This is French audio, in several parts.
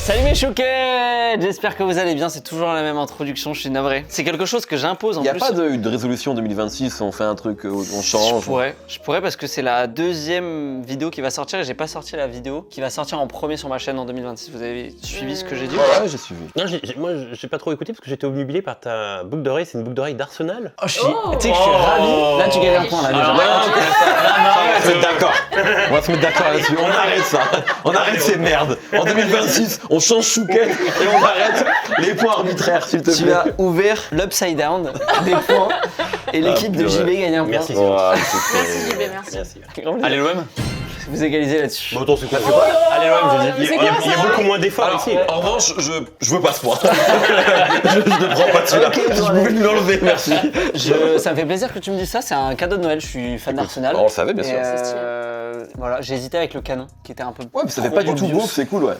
Salut mes chouquettes, j'espère que vous allez bien, c'est toujours la même introduction, je suis navré. C'est quelque chose que j'impose en plus. Il n'y a pas de résolution 2026, on fait un truc, on change. Je pourrais parce que c'est la deuxième vidéo qui va sortir et j'ai pas sorti la vidéo qui va sortir en premier sur ma chaîne en 2026. Vous avez suivi ce que j'ai dit? Ouais, j'ai suivi. Non, moi j'ai pas trop écouté parce que j'étais obnubilé par ta boucle d'oreille, c'est une boucle d'oreille d'Arsenal. Oh, tu sais que je suis ravi. Là tu gagnes un point là déjà. On va se mettre d'accord. On va se mettre d'accord là-dessus. On arrête ça. On arrête ces merdes. En 2026, on change chouquette et on arrête les points arbitraires, s'il te Tu plaît. as ouvert l'upside down des points et l'équipe de JB gagne un point. Merci. Merci JB, merci. Merci. Allez l'OM. Vous égalisez là-dessus. Bon, attends, c'est quoi? Allez, l'OM, je dis. Il y a beaucoup moins d'efforts Alors, ici. en revanche, je veux pas ce point. je ne prends pas celui-là. Ok, Je pouvais nous l'enlever, merci. Ça me fait plaisir que tu me dises ça, c'est un cadeau de Noël, je suis fan d'Arsenal. On le savait, bien sûr. C'est stylé. Voilà, j'ai hésité avec le canon qui était un peu. Ouais, mais ça fait pas du tout obvious. beau, c'est cool, ouais.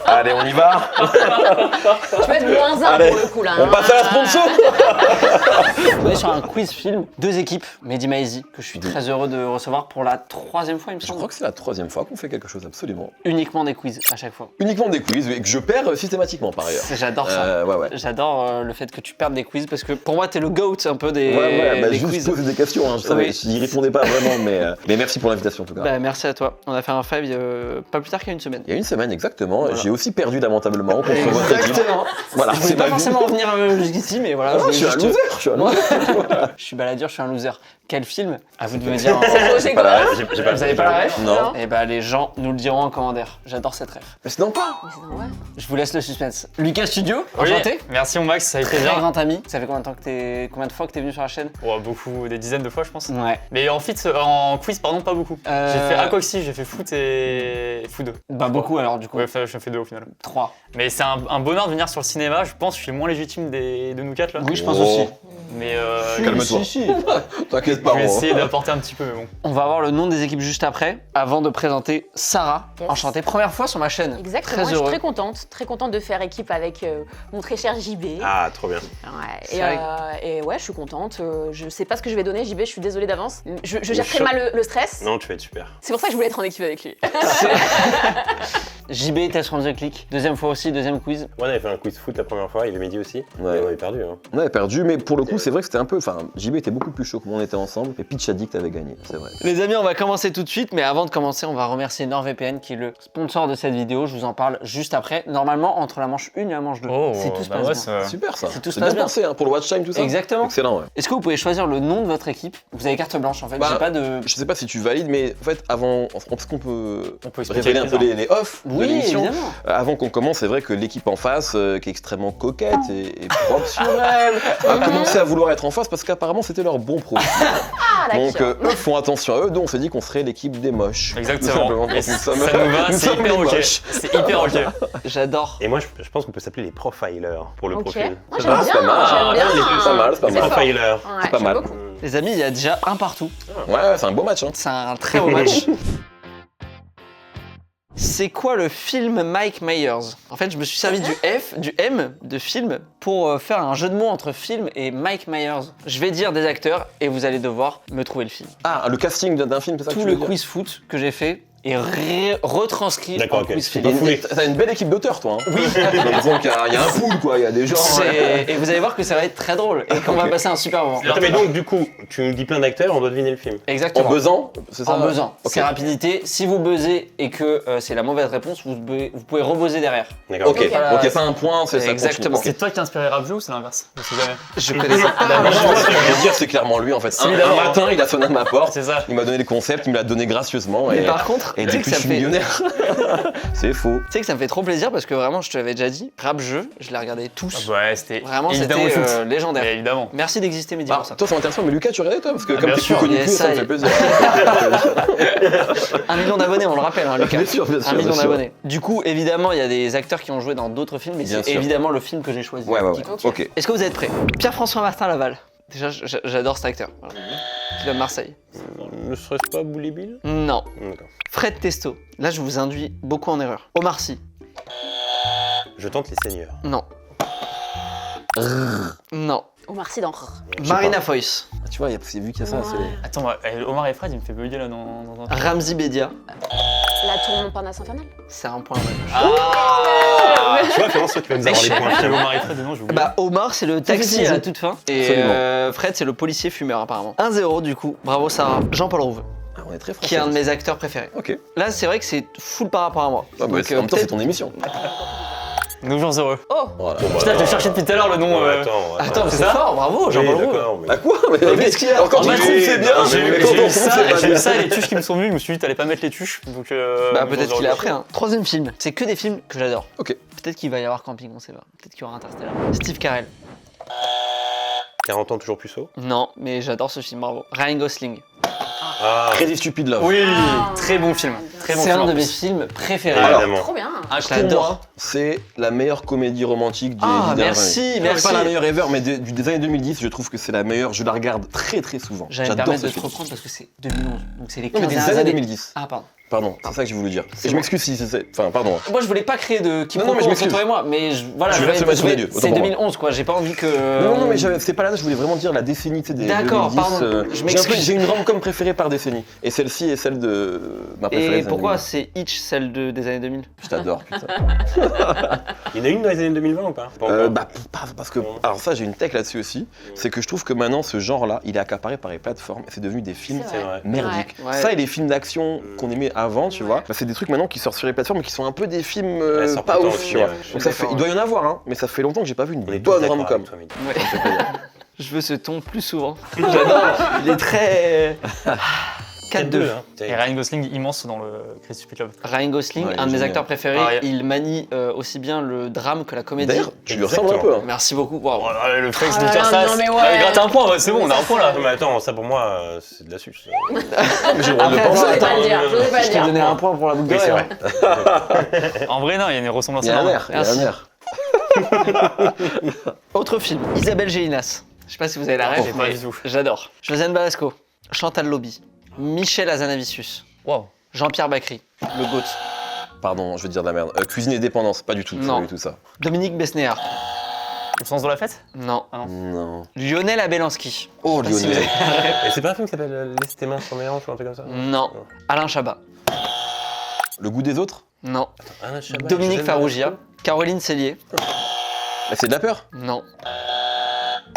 Allez, on y va. Tu peux être moins 1 Allez, pour le coup là. on passe à la sponsor. On est sur un quiz film, deux équipes, Mehdi Maizi, que je suis très heureux de recevoir pour la troisième fois, il me Je semble. crois que c'est la troisième fois qu'on fait quelque chose, absolument. Uniquement des quiz à chaque fois. Uniquement des quiz et que je perds systématiquement par ailleurs. J'adore ça. Ouais. J'adore le fait que tu perdes des quiz parce que pour moi t'es le GOAT un peu des, Ouais, bah, des juste quiz. poser des questions, hein, je savais, Oui. j'y répondais pas vraiment, mais merci pour l'invitation en tout cas. Bah, merci à toi. On a fait un five pas plus tard qu'il y a une semaine. Il y a une semaine exactement, Voilà. j'ai aussi perdu lamentablement contre votre équipe. Exactement. Voilà, Je voulais c'est pas ma vie. forcément revenir jusqu'ici, mais voilà. Ah, je voulais suis un juste- loser, je suis un loser. Je suis baladure, je suis un loser. Quel film? À vous de me dire. C'est Pas quoi la J'ai pas Vous avez pas la ref? Non. Et bah les gens nous le diront en commentaire. J'adore cette ref. Mais c'est non pas. Ouais. Je vous laisse le suspense. Lucas Studio, Oui, enchanté. merci mon Max, ça a été Très plaisir. grand ami. Ça fait combien de fois que t'es venu sur la chaîne? Oh, beaucoup, des dizaines de fois je pense. Ouais. Mais en quiz, pardon, pas beaucoup. J'ai fait Aquaxi, j'ai fait foot et foot 2. Bah beaucoup alors du coup. Ouais, enfin, j'en fais 2 au final. 3. Mais c'est un bonheur de venir sur le cinéma, je pense que je suis le moins légitime de nous quatre là. Oui, je pense Oh. aussi. Mais Calme-toi. T'inquiète pas. je vais hein. essayer d'apporter un petit peu, mais bon. On va avoir le nom des équipes juste après, avant de présenter Sarah. Yes. Enchantée, première fois sur ma chaîne. Exactement, Très je suis heureux. très contente de faire équipe avec mon très cher JB. Ah, trop bien. Ouais, C'est et ouais, je suis contente. Je sais pas ce que je vais donner, JB, je suis désolée d'avance. Je gère très choc. mal le stress. Non, tu vas être super. C'est pour ça que je voulais être en équipe avec lui. JB, test from the click. Deuxième fois aussi, deuxième quiz. Moi, on avait fait un quiz foot la première fois, il est Mehdi aussi. Ouais. Et on avait perdu. Hein. On avait perdu, mais pour le coup, c'est vrai que c'était un peu. Enfin, JB était beaucoup plus chaud que moi, on était ensemble, et Pitch Addict avait gagné, c'est vrai. Les amis, on va commencer tout de suite, mais avant de commencer, on va remercier NordVPN qui est le sponsor de cette vidéo. Je vous en parle juste après. Normalement, entre la manche 1 et la manche 2. si tout se passe bien. Super ça. Si tout se C'est passe bien bien. pensé hein, pour le watch time, tout ça. Exactement. Excellent, ouais. Est-ce que vous pouvez choisir le nom de votre équipe? Vous avez carte blanche en fait. Bah, J'ai pas de. Je sais pas si tu valides, mais en fait, avant. Parce qu'on peut. On peut expliquer Révéler un peu les les offs de Oui, l'émission. évidemment. Avant qu'on commence, c'est vrai que l'équipe en face, qui est extrêmement coquette et propre sur elle, a commencé à vouloir être en face parce qu'apparemment c'était leur bon produit. Ah, Donc d'accord. eux font attention à eux, donc on s'est dit qu'on serait l'équipe des moches. Exactement. Tout simplement. Et Nous ça sommes- nous va, nous c'est sommes hyper les ok. moches. C'est hyper ok. J'adore. Et moi, je pense qu'on peut s'appeler les profilers pour le Ok. profil. Moi Ah, j'aime c'est pas mal. bien, j'aime bien. C'est pas mal, c'est pas Les C'est mal. fort. profilers. Ouais, C'est pas j'aime mal. beaucoup. Les amis, il y a déjà un partout. Ouais, c'est un beau match. Hein. C'est un très beau match. C'est quoi le film Mike Myers? En fait, je me suis servi du M de film pour faire un jeu de mots entre film et Mike Myers. Je vais dire des acteurs et vous allez devoir me trouver le film. Ah, le casting d'un film, c'est ça que Tout tu le veux dire quiz foot que j'ai fait est retranscrit D'accord, en ok. quiz C'est film. pas foulé. T'as une belle équipe d'auteurs, toi. Hein. Oui. Donc il y a un pool, quoi. Il y a des gens. Et vous allez voir que ça va être très drôle et qu'on va passer un super moment. Attends, mais donc, du coup, tu nous dis plein d'acteurs, on doit deviner le film. En Exactement. buzzant, c'est ça En buzzant. Ok. C'est rapidité. Si vous buzzez et que c'est la mauvaise réponse, vous pouvez rebuzzer derrière. D'accord. Ok, Ok. donc il n'y a pas un point, c'est ça. Exactement. continue. C'est toi qui as inspiré Rap Jeu ou c'est l'inverse? Je sais jamais. Je connais ça. Ah, moi, ce que je veux dire, c'est clairement lui en fait. Un évidemment. matin, il a sonné à ma porte, C'est ça. il m'a donné le concept, il me l'a donné gracieusement. Mais Et, par contre, et tu sais depuis, que je ça suis fait. millionnaire. C'est faux. Tu sais que ça me fait trop plaisir parce que vraiment, je te l'avais déjà dit, rap jeu, je l'ai regardé tous. Ouais, c'était Vraiment, évidemment c'était le foot. légendaire. Mais évidemment. Merci d'exister, Mehdi, Ah, pour ça. toi, c'est intéressant, mais Lucas, tu regardais toi Parce que comme bien t'es plus sûr, connu que lui, ça me yes, fait I- plaisir. 1 million d'abonnés, on le rappelle, hein, Lucas. Bien sûr, bien sûr. 1 million bien sûr. d'abonnés. Du coup, évidemment, il y a des acteurs qui ont joué dans d'autres films, mais Bien c'est sûr. évidemment le film que j'ai choisi. Ouais, ouais, Qui- ouais. Ok. Est-ce que vous êtes prêts? Pierre-François Martin Laval. Déjà, j'adore cet acteur. Voilà. Qui vient de Marseille. Ne serait-ce pas Bouli Bill? Non. D'accord. Fred Testo. Là, je vous induis beaucoup en erreur. Omar Sy. Je tente les seigneurs. Non. Non. Omar Sy dans. Marina Foïs. Ah, tu vois, vu qu'il y a ça, Ouais. c'est. Attends, Omar et Fred, il me fait bugger là dans un. Ramzi Bedia. La Tour Montparnasse infernal. C'est un point. Ouais. Tu vois, Clémence, toi qui vas nous avoir les points. J'avais Omar et Fred dedans, j'ai oublié. Bah Omar c'est le taxi à la toute fin et Absolument. Fred c'est le policier fumeur apparemment. 1-0 du coup, bravo Sarah. Jean-Paul Rouve, Ah, on est très français. qui est un de mes acteurs préférés. Ok. Là c'est vrai que c'est full par rapport à moi. Ah, bah, Donc, en même temps, c'est peut-être- ton émission. Nos jours heureux. Oh Voilà. Putain, je te cherchais depuis tout à l'heure le nom. Attends, mais c'est c'est ça fort, bravo Jean-Paul Rouve. d'accord. Bah quoi? Mais qu'est-ce qu'il y a Quand En tu bas, le trouves, c'est bien. J'ai mais vu quand on trouve, ça, c'est pas j'ai vu bien. ça et les tuches qui me sont venues, je me suis dit t'allais pas mettre les tuches. Donc, Bah nos peut-être jours qu'il est heureux. après. Hein. Troisième film, c'est que des films que j'adore. Ok. Peut-être qu'il va y avoir Camping, on sait pas. Peut-être qu'il y aura Interstellar. Steve Carell. 40 ans toujours puceau. Non, mais j'adore ce film, bravo. Ryan Gosling. Ah, Crazy Stupid Love. Oui, Ah. très bon film. Très bon C'est film. un en de mes plus. films préférés. Alors, évidemment. Trop bien. Ah, je Pour l'adore. moi, c'est la meilleure comédie romantique des Ah, 10 dernières merci, années. merci. Pas la meilleure ever, mais des années 2010, je trouve que c'est la meilleure. Je la regarde très très souvent. J'allais me J'adore permettre ce de te film. reprendre parce que c'est 2011. Donc c'est les Non, 15 mais des dernières années années. 2010. Ah, pardon. Pardon, c'est ça que je voulais dire. C'est Et je bon. m'excuse si c'est. Enfin, pardon. Moi, je voulais pas créer de Non, mais quiproquo je entre m'excuse. toi et moi, mais voilà, Je vais se mettre sur les lieux, autant c'est pour moi. 2011 quoi, j'ai pas envie que. Non, non, mais c'est pas là, je voulais vraiment dire la décennie, tu sais, des D'accord, 2010. pardon, je m'excuse. J'ai une rom-com préférée par décennie. Et celle-ci est celle de ma préférée. Et des pourquoi années c'est Hitch celle des années 2000 2010. Je t'adore, putain. Il y en a une dans les années 2020 ou pas? Pas encore. Bah, parce que. Alors, ça, j'ai une tech là-dessus aussi. C'est que je trouve que maintenant, ce genre-là, il est accaparé par les plateformes et c'est devenu des films C'est C'est vrai. merdiques. Ouais. Ça et les films d'action qu'on aimait avant, tu vois, bah, c'est des trucs maintenant qui sortent sur les plateformes mais qui sont un peu des films Ouais, ça sort pas plus tant ouf, au tu ciné, vois. ouais, je suis Donc ça fait, d'accord, il doit y en avoir, hein, mais ça fait longtemps que j'ai pas vu une On est tous bonne d'accord rom-com. avec toi, Mehdi. Ouais. Je veux ce ton plus souvent. J'adore. Il est très. 4-2. hein. Et Ryan Gosling immense dans le Crazy Stupid Love. Ryan Gosling, Ouais, il est un de mes génial. acteurs préférés, Pareil. il manie aussi bien le drame que la comédie. D'ailleurs, tu lui Exactement. ressembles un peu. Hein. Merci beaucoup. Waouh. Oh, le flex Ah, de faire ça, non, mais c'est- ouais. Ah, il gratte un point, ouais, c'est bon, on a un point là. Non, mais attends, ça pour moi, c'est de la suce. Mais j'ai le droit de le Après, penser. J'osais pas le dire, j'osais pas Je le t'ai dire. donné un point pour la boucle Oui, c'est d'oreille. vrai. En vrai, non, il y a une ressemblance Il y a un énorme. air, il y a un Merci. air. Autre film, Isabelle Gélinas. Je sais pas si vous avez la rêve, J'ai pas du tout. j'adore. Josiane Balasco, Chantal Lobby, Michel Hazanavicius, Waouh. Jean-Pierre Bacry, le GOAT, Pardon, je vais dire de la merde. Cuisine et dépendance, pas du tout. Non. Pas du tout ça. Dominique Besnéard, Le sens de la fête? non, Non. Lionel Abelanski, Oh, Je sais pas si vous Lionel. avez- Et c'est pas un film qui s'appelle Laisse tes mains sur mes hanches ou un truc comme ça? non, Alain Chabat, Le goût des autres? non, Alain Chabat, Dominique José Farrugia, Malasco, Caroline Cellier, Bah, c'est de la peur. non,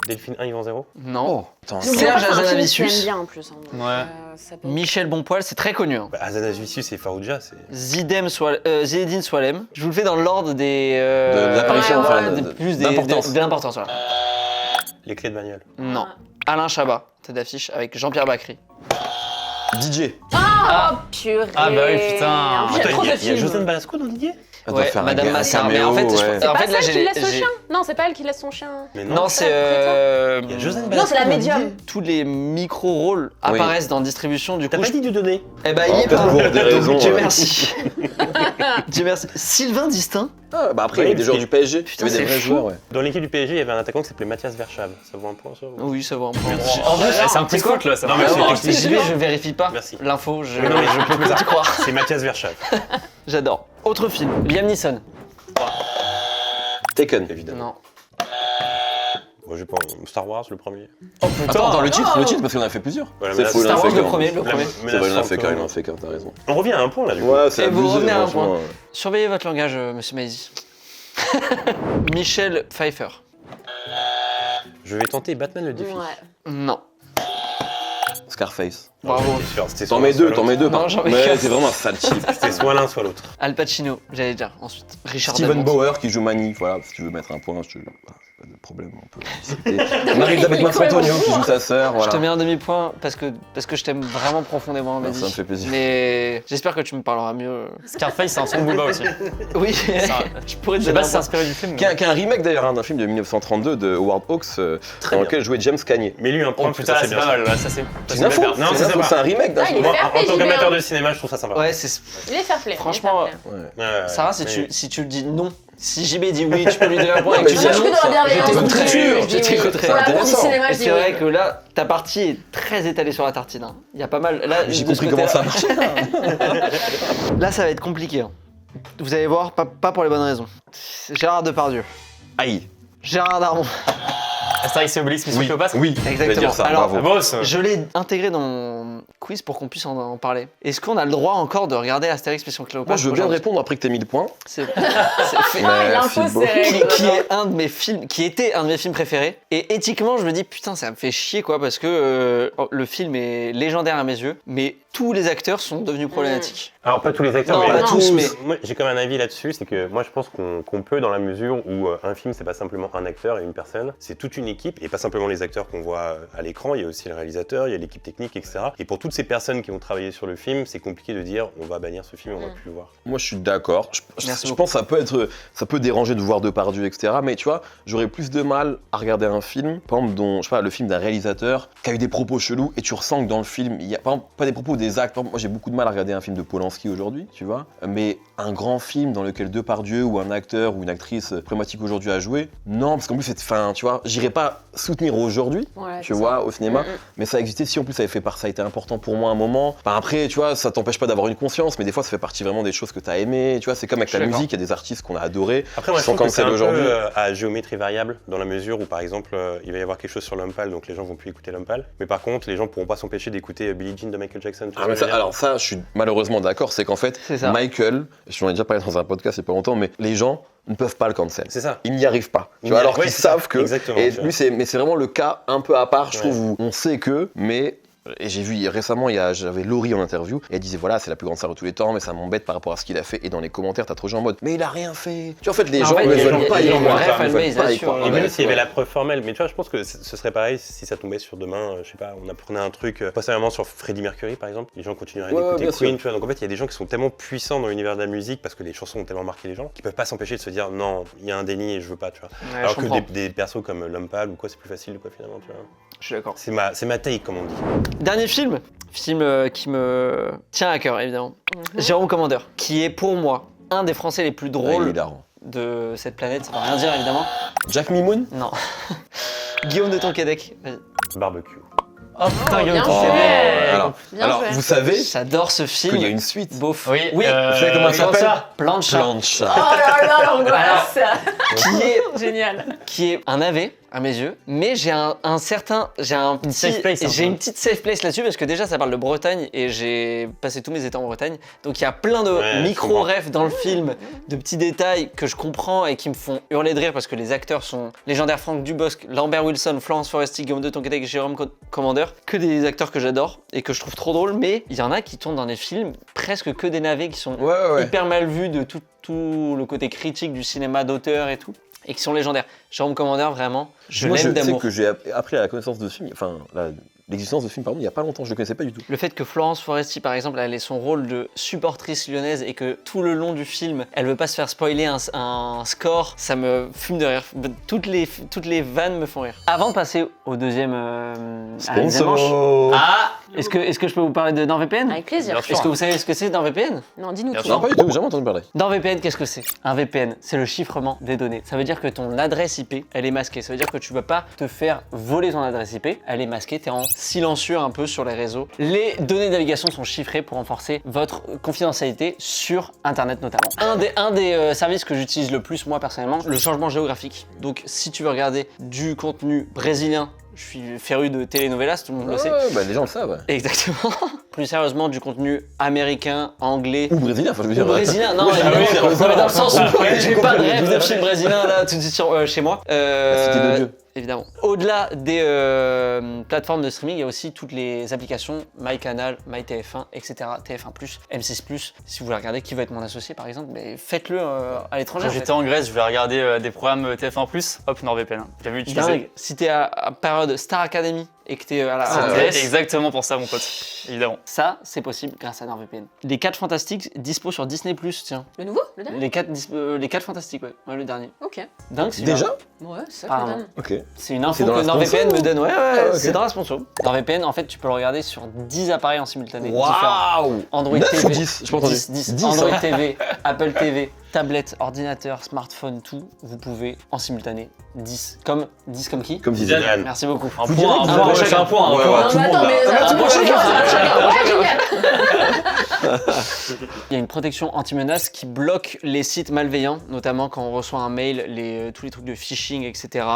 Delphine 1, Yvan 0. non, Attends, N'oublie Serge pas, c'est un film que Hazanavicius. tu aimes bien en plus. Hein. Ouais. Ça peut- Michel Bonpoil, c'est très connu. Hein. Bah, Hazanavicius et Farrugia, c'est. Zinedine Soilem. Je vous le fais dans l'ordre des. De l'apparition, ouais, enfin, ouais, plus d'importance. de l'importance, voilà. Les clés de bagnole. Non. Alain Chabat, tête d'affiche avec Jean-Pierre Bacry. DJ. Ah, purée. Ah bah oui, putain. En plus, il y a trop de Il y a films. Josiane Balasco dans Didier? Elle doit Ouais, faire un Madame gars- Massard. Mais caméo, en fait, ouais. je- C'est en pas fait, là, celle qui laisse le j'ai- chien. Non, c'est pas elle qui laisse son chien. Mais Non, c'est. Il y a Josiane Non, Balasco. c'est la dans médium. Didier. Tous les micro-rôles Oui. apparaissent dans distribution, du T'as coup. pas dit du donner? Eh ben, Oh, il y est peut-être pas. pour des Donc, raisons, Dieu ouais. merci. Dieu merci. Sylvain Distin. Ah, bah après, il y avait des joueurs du PSG. Il y Putain, avait des c'est vrais fou. joueurs, ouais. Dans l'équipe du PSG, il y avait un attaquant qui s'appelait Mathias Verschave. Ça vaut un point, ça? ou- Oui, ça va un peu. Merci. En vrai, C'est un petit c'est quoi faute là, ça. Non, mais va. c'est Alors, technique. JB, je vérifie pas Merci. l'info, je Non, mais je peux pas te croire. C'est Mathias Verschave. J'adore. Autre film, Liam Neeson. Taken. Évidemment. Non. Moi, j'ai pas. Star Wars, le premier. Oh putain. Attends, le titre, parce qu'on en a fait plusieurs. Voilà, C'est mais là, faux, c'est il en a Star fait Wars, le qu'un. premier, le premier. C'est vrai, il en a fait qu'un, il en a fait qu'un, t'as raison. On revient à un point là, du coup. Ouais, c'est Et vous abusé, revenez à un franchement. Surveillez votre langage, monsieur Maisy. Michel Pfeiffer. Je vais tenter Batman le défi. Ouais. Non. Scarface. Bravo. C'était sûr, c'était T'en soit mets l'un, deux, soit t'en mets l'autre. deux. Non, j'en mets Mais qu'un. c'est vraiment un sale type. C'était soit l'un, soit l'autre. Al Pacino, j'allais dire ensuite. Richard Steven Delmont. Bauer qui joue Manny, voilà, si tu veux mettre un point, je te... pas de problème, on peut discuter. Marie-Elisabeth Mastroianni qui joue sa sœur, Je te voilà. mets un demi-point parce que je t'aime vraiment profondément, Non, Mehdi. ça me fait plaisir. Mais j'espère que tu me parleras mieux. Scarface, c'est un son de Booba aussi. Oui, Ça- je pourrais te Je sais donner pas un si c'est point. inspiré du film. Qui est un remake d'ailleurs hein, d'un film de 1932 de Howard Hawks Très dans bien. lequel jouait James Cagney. Mais lui, un point, Oh putain, là, c'est pas mal. Là, ça, c'est. C'est une info, Non, c'est c'est une info, sympa. c'est un remake d'un Ah, il film. est Moi, fair en play, tant JB, qu'amateur hein. de cinéma, je trouve ça sympa. Ouais, c'est. Il est fair play. Franchement, il est fair play. Ouais. Ouais, Sarah, mais- si tu le dis non, si JB dit oui, tu peux lui donner un point et que mais tu dis Moi, je non, suis dans la bienveillance. je je dis t'écouterai. oui, Je je dis oui. t'écouterai. Pour la partie Intéressant. cinéma, Et je dis c'est vrai oui. que là, ta partie est très étalée sur la tartine. Hein. Il y a pas mal. Là, J'ai de ce compris comment ça côté-là- marchait. Là, ça va être compliqué. Hein. Vous allez voir, pas pour les bonnes raisons. C'est Gérard Depardieu. Aïe. Gérard Darmon. Astérix et Obélix, Mission Cléopâtre. Oui, je vais Exactement. dire ça, Alors, bravo. Ah, boss. Je l'ai intégré dans mon quiz pour qu'on puisse en parler. Est-ce qu'on a le droit encore de regarder Astérix Mission Cléopâtre? Moi, je veux bien aujourd'hui répondre après que t'aies mis le point. C'est Il impose ses règles. qui est un de mes films, qui était un de mes films préférés. Et éthiquement, je me dis putain, ça me fait chier quoi, parce que le film est légendaire à mes yeux, mais tous les acteurs sont devenus problématiques. Alors pas tous les acteurs, Non, mais pas tous, mais moi j'ai quand même un avis là-dessus, c'est que moi je pense qu'on peut dans la mesure où un film c'est pas simplement un acteur et une personne, c'est toute une équipe et pas simplement les acteurs qu'on voit à l'écran, il y a aussi le réalisateur, il y a l'équipe technique, etc. Et pour toutes ces personnes qui ont travaillé sur le film, c'est compliqué de dire on va bannir ce film, on va plus le voir. Moi, je suis d'accord. Merci Je beaucoup. pense que ça peut déranger de voir Depardieu, etc. Mais tu vois, j'aurais plus de mal à regarder un film, par exemple, je sais pas, le film d'un réalisateur qui a eu des propos chelous et tu ressens que dans le film, il y a par exemple, pas des propos, des actes. Par exemple, moi, j'ai beaucoup de mal à regarder un film de Polanski aujourd'hui, tu vois. Mais un grand film dans lequel Depardieu ou un acteur ou une actrice problématique aujourd'hui a joué, non, parce qu'en plus, tu vois, j'irais pas soutenir aujourd'hui, Ouais, tu c'est vois, au cinéma. Mm, mm. Mais ça a existé si en plus ça avait fait ça a été important pour moi un moment. Enfin, après, tu vois, ça t'empêche pas d'avoir une conscience, mais des fois ça fait partie vraiment des choses que t'as aimé. Tu vois, c'est comme avec Je suis la d'accord. musique, il y a des artistes qu'on a adorés. Après moi Qui je sont trouve que c'est cancel un aujourd'hui. peu à géométrie variable dans la mesure où par exemple il va y avoir quelque chose sur Lompal donc les gens vont plus écouter Lompal, mais par contre les gens pourront pas s'empêcher d'écouter Billie Jean de Michael Jackson. Tu vois Ah, mais ce que je veux dire alors ça, je suis malheureusement d'accord, c'est qu'en fait, C'est ça. Michael, j'en ai déjà parlé dans un podcast il y a pas longtemps, mais les gens ne peuvent pas le cancel. C'est ça. Ils n'y arrivent pas. Ils Tu vois, n'y alors arrivent- qu'ils ouais, c'est ça. savent que. Exactement, Et tu vois. lui, c'est vraiment le cas un peu à part, je Ouais. trouve, où on sait que, mais. Et j'ai vu récemment, j'avais Laurie en interview, et elle disait voilà, c'est la plus grande star de tous les temps, mais ça m'embête par rapport à ce qu'il a fait. Et dans les commentaires, t'as trop de gens en mode mais il a rien fait. Tu vois, en fait, les En gens fait, ne il y a- veulent il y a- pas il y y a une croire. vraie Ils veulent fanbase pas y là-dessus, croire. hein. Et même Ouais, s'il y avait ouais. la preuve formelle, mais tu vois, je pense que ce serait pareil si ça tombait sur demain, je sais pas, on apprenait un truc, pas seulement sur Freddie Mercury par exemple, les gens continueraient Ouais, d'écouter bien Queen, sûr. tu vois, donc en fait il y a des gens qui sont tellement puissants dans l'univers de la musique parce que les chansons ont tellement marqué les gens, qui peuvent pas s'empêcher de se dire non, il y a un déni et je veux pas, tu vois. Ouais, Alors je que comprends. des persos comme Lompal ou quoi, c'est plus facile quoi finalement, tu vois. Je suis d'accord. C'est ma take comme on dit. Dernier film qui me tient à cœur évidemment. Jérôme Commandeur, qui est pour moi un des Français les plus Ouais, il est drôles hilarant. de cette planète. Ça veut rien dire évidemment. Jack Mimoun. Non. Guillaume de Tonquédec. Vas-y. Barbecue. Oh putain, bien Guillaume joué. Tonquédec. Bien joué. Vous savez J'adore ce film. qu'il y a une suite. Beauf. Oui, oui. Vous savez comment ça s'appelle Plancha. Plancha. Oh là là, l'angoisse. Génial. Qui est un AV à mes yeux, mais j'ai un safe place, un peu. une petite safe place là-dessus parce que déjà ça parle de Bretagne et j'ai passé tous mes étés en Bretagne, donc il y a plein de Ouais, je micro-refs dans le film, de petits détails que je comprends et qui me font hurler de rire parce que les acteurs sont légendaires. Franck Dubosc, Lambert Wilson, Florence Foresti, Guillaume de Tonquédec, Jérôme Commandeur, que des acteurs que j'adore et que je trouve trop drôles, mais il y en a qui tournent dans des films presque que des navets qui sont Ouais. hyper mal vus de tout le côté critique du cinéma d'auteur et tout, et qui sont légendaires. Jérôme Commandeur, vraiment, je Moi, l'aime tu sais d'amour. que j'ai appris à la connaissance de ce film, enfin, l'existence de ce film, pardon, il y a pas longtemps, je le connaissais pas du tout. Le fait que Florence Foresti, par exemple, elle ait son rôle de supportrice lyonnaise et que tout le long du film, elle veut pas se faire spoiler un score, ça me fume de rire. Toutes les vannes me font rire. Avant de passer au deuxième, à la deuxième manche, Sponsor. ah, est-ce que je peux vous parler de NordVPN? Avec plaisir. Bien sûr. Est-ce que vous savez ce que c'est NordVPN? Non, dis-nous Bien tout. sûr. Non, pas du tout, j'ai jamais entendu parler. NordVPN, qu'est-ce que c'est? Un VPN, c'est le chiffrement des données. Ça veut dire que ton adresse IP, elle est masquée. Ça veut dire que tu vas pas te faire voler ton adresse IP, elle est masquée, t'es en silencieux un peu sur les réseaux. Les données de navigation sont chiffrées pour renforcer votre confidentialité sur Internet notamment. Un des services que j'utilise le plus moi personnellement, le changement géographique. Donc si tu veux regarder du contenu brésilien, je suis féru de telenovelas, tout le monde le sait. Bah, les gens le savent. Exactement. Plus sérieusement, du contenu américain, anglais, Ou brésilien, enfin, je veux dire. brésilien, non, Oui, évidemment. oui, Non, mais dans le sens où Ouais, j'ai j'ai pas de compris. rêve de film brésilien là tout de suite chez moi. La cité de Dieu. Évidemment. Au-delà des plateformes de streaming, il y a aussi toutes les applications MyCanal, MyTF1, etc. TF1+, M6+. Si vous voulez regarder qui va être mon associé par exemple, mais faites-le à l'étranger. Quand en fait. j'étais en Grèce, je vais regarder des programmes TF1+, hop, NordVPN. J'ai vu utiliser. Dingue. Si t'es à période Star Academy et que t'es à la C'était Grèce, exactement pour ça, mon pote. Évidemment. ça c'est possible grâce à NordVPN. Les 4 Fantastiques dispo sur Disney+, tiens. Le nouveau, le dernier. Les 4 Fantastiques, ouais, le dernier. Ok. Dingue, c'est Déjà Ouais, c'est ça Pardon. que je donne. Ok. C'est une info C'est dans que la NordVPN sponsor me donne. Ouais, Ah, ok. c'est dans la sponsor. NordVPN, en fait, tu peux le regarder sur 10 appareils en simultané. différents. Waouh Android 9 TV. ou 10 Je pas entendu. 10. 10, Android hein. TV, Apple TV, tablette, ordinateur, smartphone, tout, vous pouvez en simultané 10. Comme qui Comme disait Zidane. Merci beaucoup. Un Vous point, direz un que point, vous un point, un Ouais, point. ouais, tout le monde, là. un point chacun, Il y a une protection anti-menace qui bloque les sites malveillants, notamment quand on reçoit un mail, tous les trucs de phishing, etc.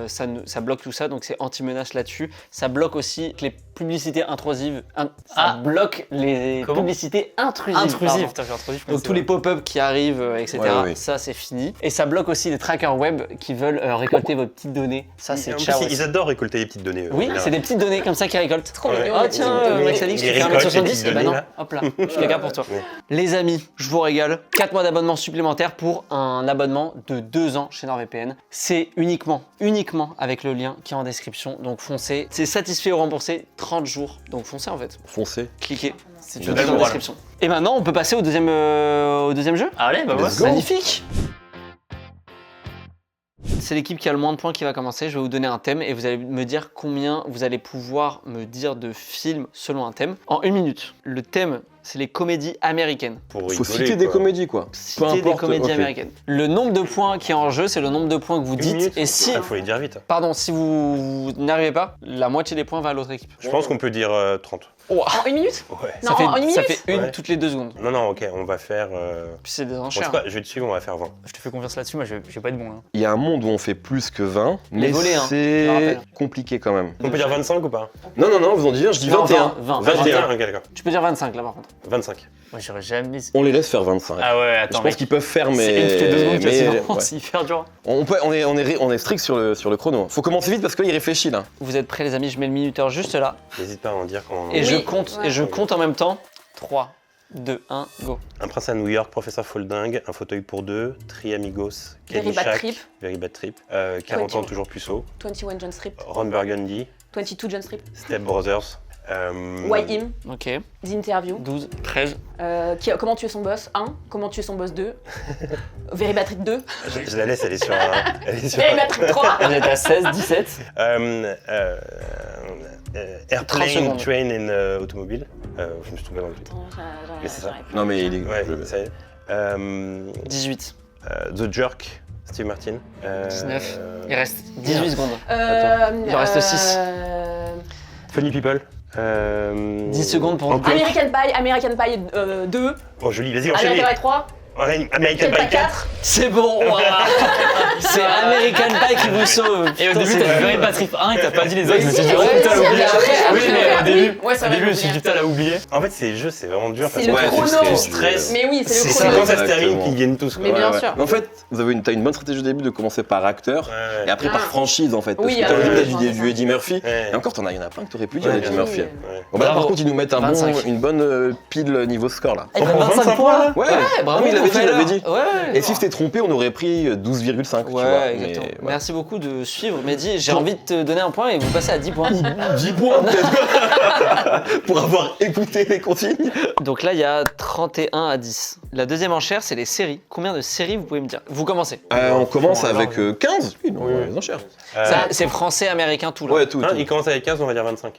Ça bloque tout ça, donc c'est anti-menace là-dessus. Ça bloque aussi les publicités intrusives. Ça bloque les Comment publicités intrusives. Intrusif, pardon. putain, j'ai intrusif. Donc tous les pop-up qui arrivent, etc. Ouais. Ça c'est fini. Et ça bloque aussi les trackers web qui veulent récolter vos petites données. Ça c'est En plus, ciao. ils adorent récolter les petites données. Oui, c'est des petites données comme ça qu'ils récoltent. Trop Ouais. mignon. Ah tiens, Max Alix, tu Ils fais récoltent 1m70, les et bah petites non, données, hop là, je les garde pour toi. Ouais. Les amis, je vous régale, 4 mois d'abonnement supplémentaire pour un abonnement de 2 ans chez NordVPN. C'est uniquement avec le lien qui est en description, donc foncez. C'est satisfait ou remboursé, 30 jours, donc foncez en fait. Foncé. Cliquez, c'est Une tout belle dans la morale. description. Et maintenant, on peut passer au deuxième jeu. Allez, bah ouais. Let's go. Magnifique. C'est l'équipe qui a le moins de points qui va commencer. Je vais vous donner un thème et vous allez me dire combien vous allez pouvoir me dire de films selon un thème en 1 minute. Le thème, c'est les comédies américaines. Pour Faut rigoler, citer des quoi. comédies, quoi. Citer des comédies ok. américaines. Le nombre de points qui est en jeu, c'est le nombre de points que vous Une dites. minute. Et si, Ah, faut les dire vite. pardon, si vous n'arrivez pas, la moitié des points va à l'autre équipe. Je pense qu'on peut dire 30. Ouah, En 1 minute Ouais. ça Non, fait, en 1 minute ça fait une Ouais. toutes les 2 secondes. Non, non, ok, on va faire. Puis c'est des Bon, enchères. c'est quoi, je vais te suivre, on va faire 20. Je te fais confiance là-dessus, moi j'ai pas être bon là. Il y a un monde où on fait plus que 20, Les mais volets, hein, je le c'est rappelle. compliqué quand même. On peut dire 25 ou pas Non, vous en dites un, je dis Non, 21. 20. 21, ok, d'accord. Tu peux dire 25 là par contre. 25. Moi j'aurais jamais dit. On les laisse faire 25. Ah ouais, je attends, pense mec. qu'ils peuvent faire, mais. C'est une toutes les 2 secondes, tu vois, mais- sinon, ouais. c'est hyper dur. On est strict sur le chrono. Faut commencer vite parce qu'il réfléchit là. Vous êtes prêts les amis, je mets le minuteur juste là. N'hésite pas à en dire quand. Et Oui. je compte, Ouais. et je compte en même temps. 3, 2, 1, go. Un prince à New York, professeur Folding, un fauteuil pour deux, Tri Amigos, Very Bad Trip. Very Bad Trip, 40 ans toujours puceau, 21 John Strip. Ron Burgundy, 22 John Strip. Step Brothers. Why Him. Ok. The Interview. 12, 13. Comment tuer son boss 1. Comment tuer son boss 2. Very Bad Trip 2. Je la laisse, elle est sur un. Elle est sur Very Bad Trip 3. On est à 16, 17. Airplane, secondes. Train and Automobile. Je me suis trompé dans le titre. Mais c'est ça. Non, mais il est. Ouais, ça y est. 18, The Jerk, Steve Martin. 19. Il reste 18 secondes. Il en reste 6. Funny People. 10 secondes pour Encore. American Pie 2. Oh, joli, vas-y, American enchaîne. Pie 3. American Pie 4. C'est bon. Voilà. C'est American Pie qui vous sauve. Et au Putain, début, c'est- t'as dit Very Bad Trip 1 et t'as pas dit les autres. Je me suis dit, Ouais, oh putain, si, elle a oublié. après, Oui, mais au oui. début, Ouais, c'est au vrai, début, je me suis j'ai dit, putain, elle a oublié. En fait, ces jeux, c'est vraiment dur. C'est parce le que chrono. tu stresses. Mais oui, c'est C'est le ça. C'est chrono. quand ça se termine Exactement. qu'ils gagnent tous. quoi. Mais bien sûr. Mais en fait, t'as une bonne stratégie au début de commencer par acteur Ouais. et après par Ah. franchise en fait. Parce Oui, que t'as après, dit ouais, du Eddie Murphy. Ouais. Et encore, il y en a plein que t'aurais pu dire Ouais, Eddie oui. Murphy. Ouais. Bon, bah, là, par Bravo. contre, ils nous mettent 25. une bonne pile niveau score là. Il prend prend 25 points là. Ouais, bravo, oui, il l'avait dit, il l'avait dit. Ouais. Et si c'était trompé, on aurait pris 12,5. tu vois. Ouais, Mais, exactement. voilà. Merci beaucoup de suivre. Mehdi, j'ai envie de te donner un point et vous passez à 10 points. 10 points peut-être pour avoir écouté les consignes. Donc là, il y a 31 à 10. La deuxième enchère, c'est les séries. Combien de séries vous pouvez me dire? Vous commencez. On commence avec 15. Oui, non, Oui, les enchères. Ça, c'est français, américain, tout là. Ouais, tout. Hein, tout. il commence avec 15, on va dire 25.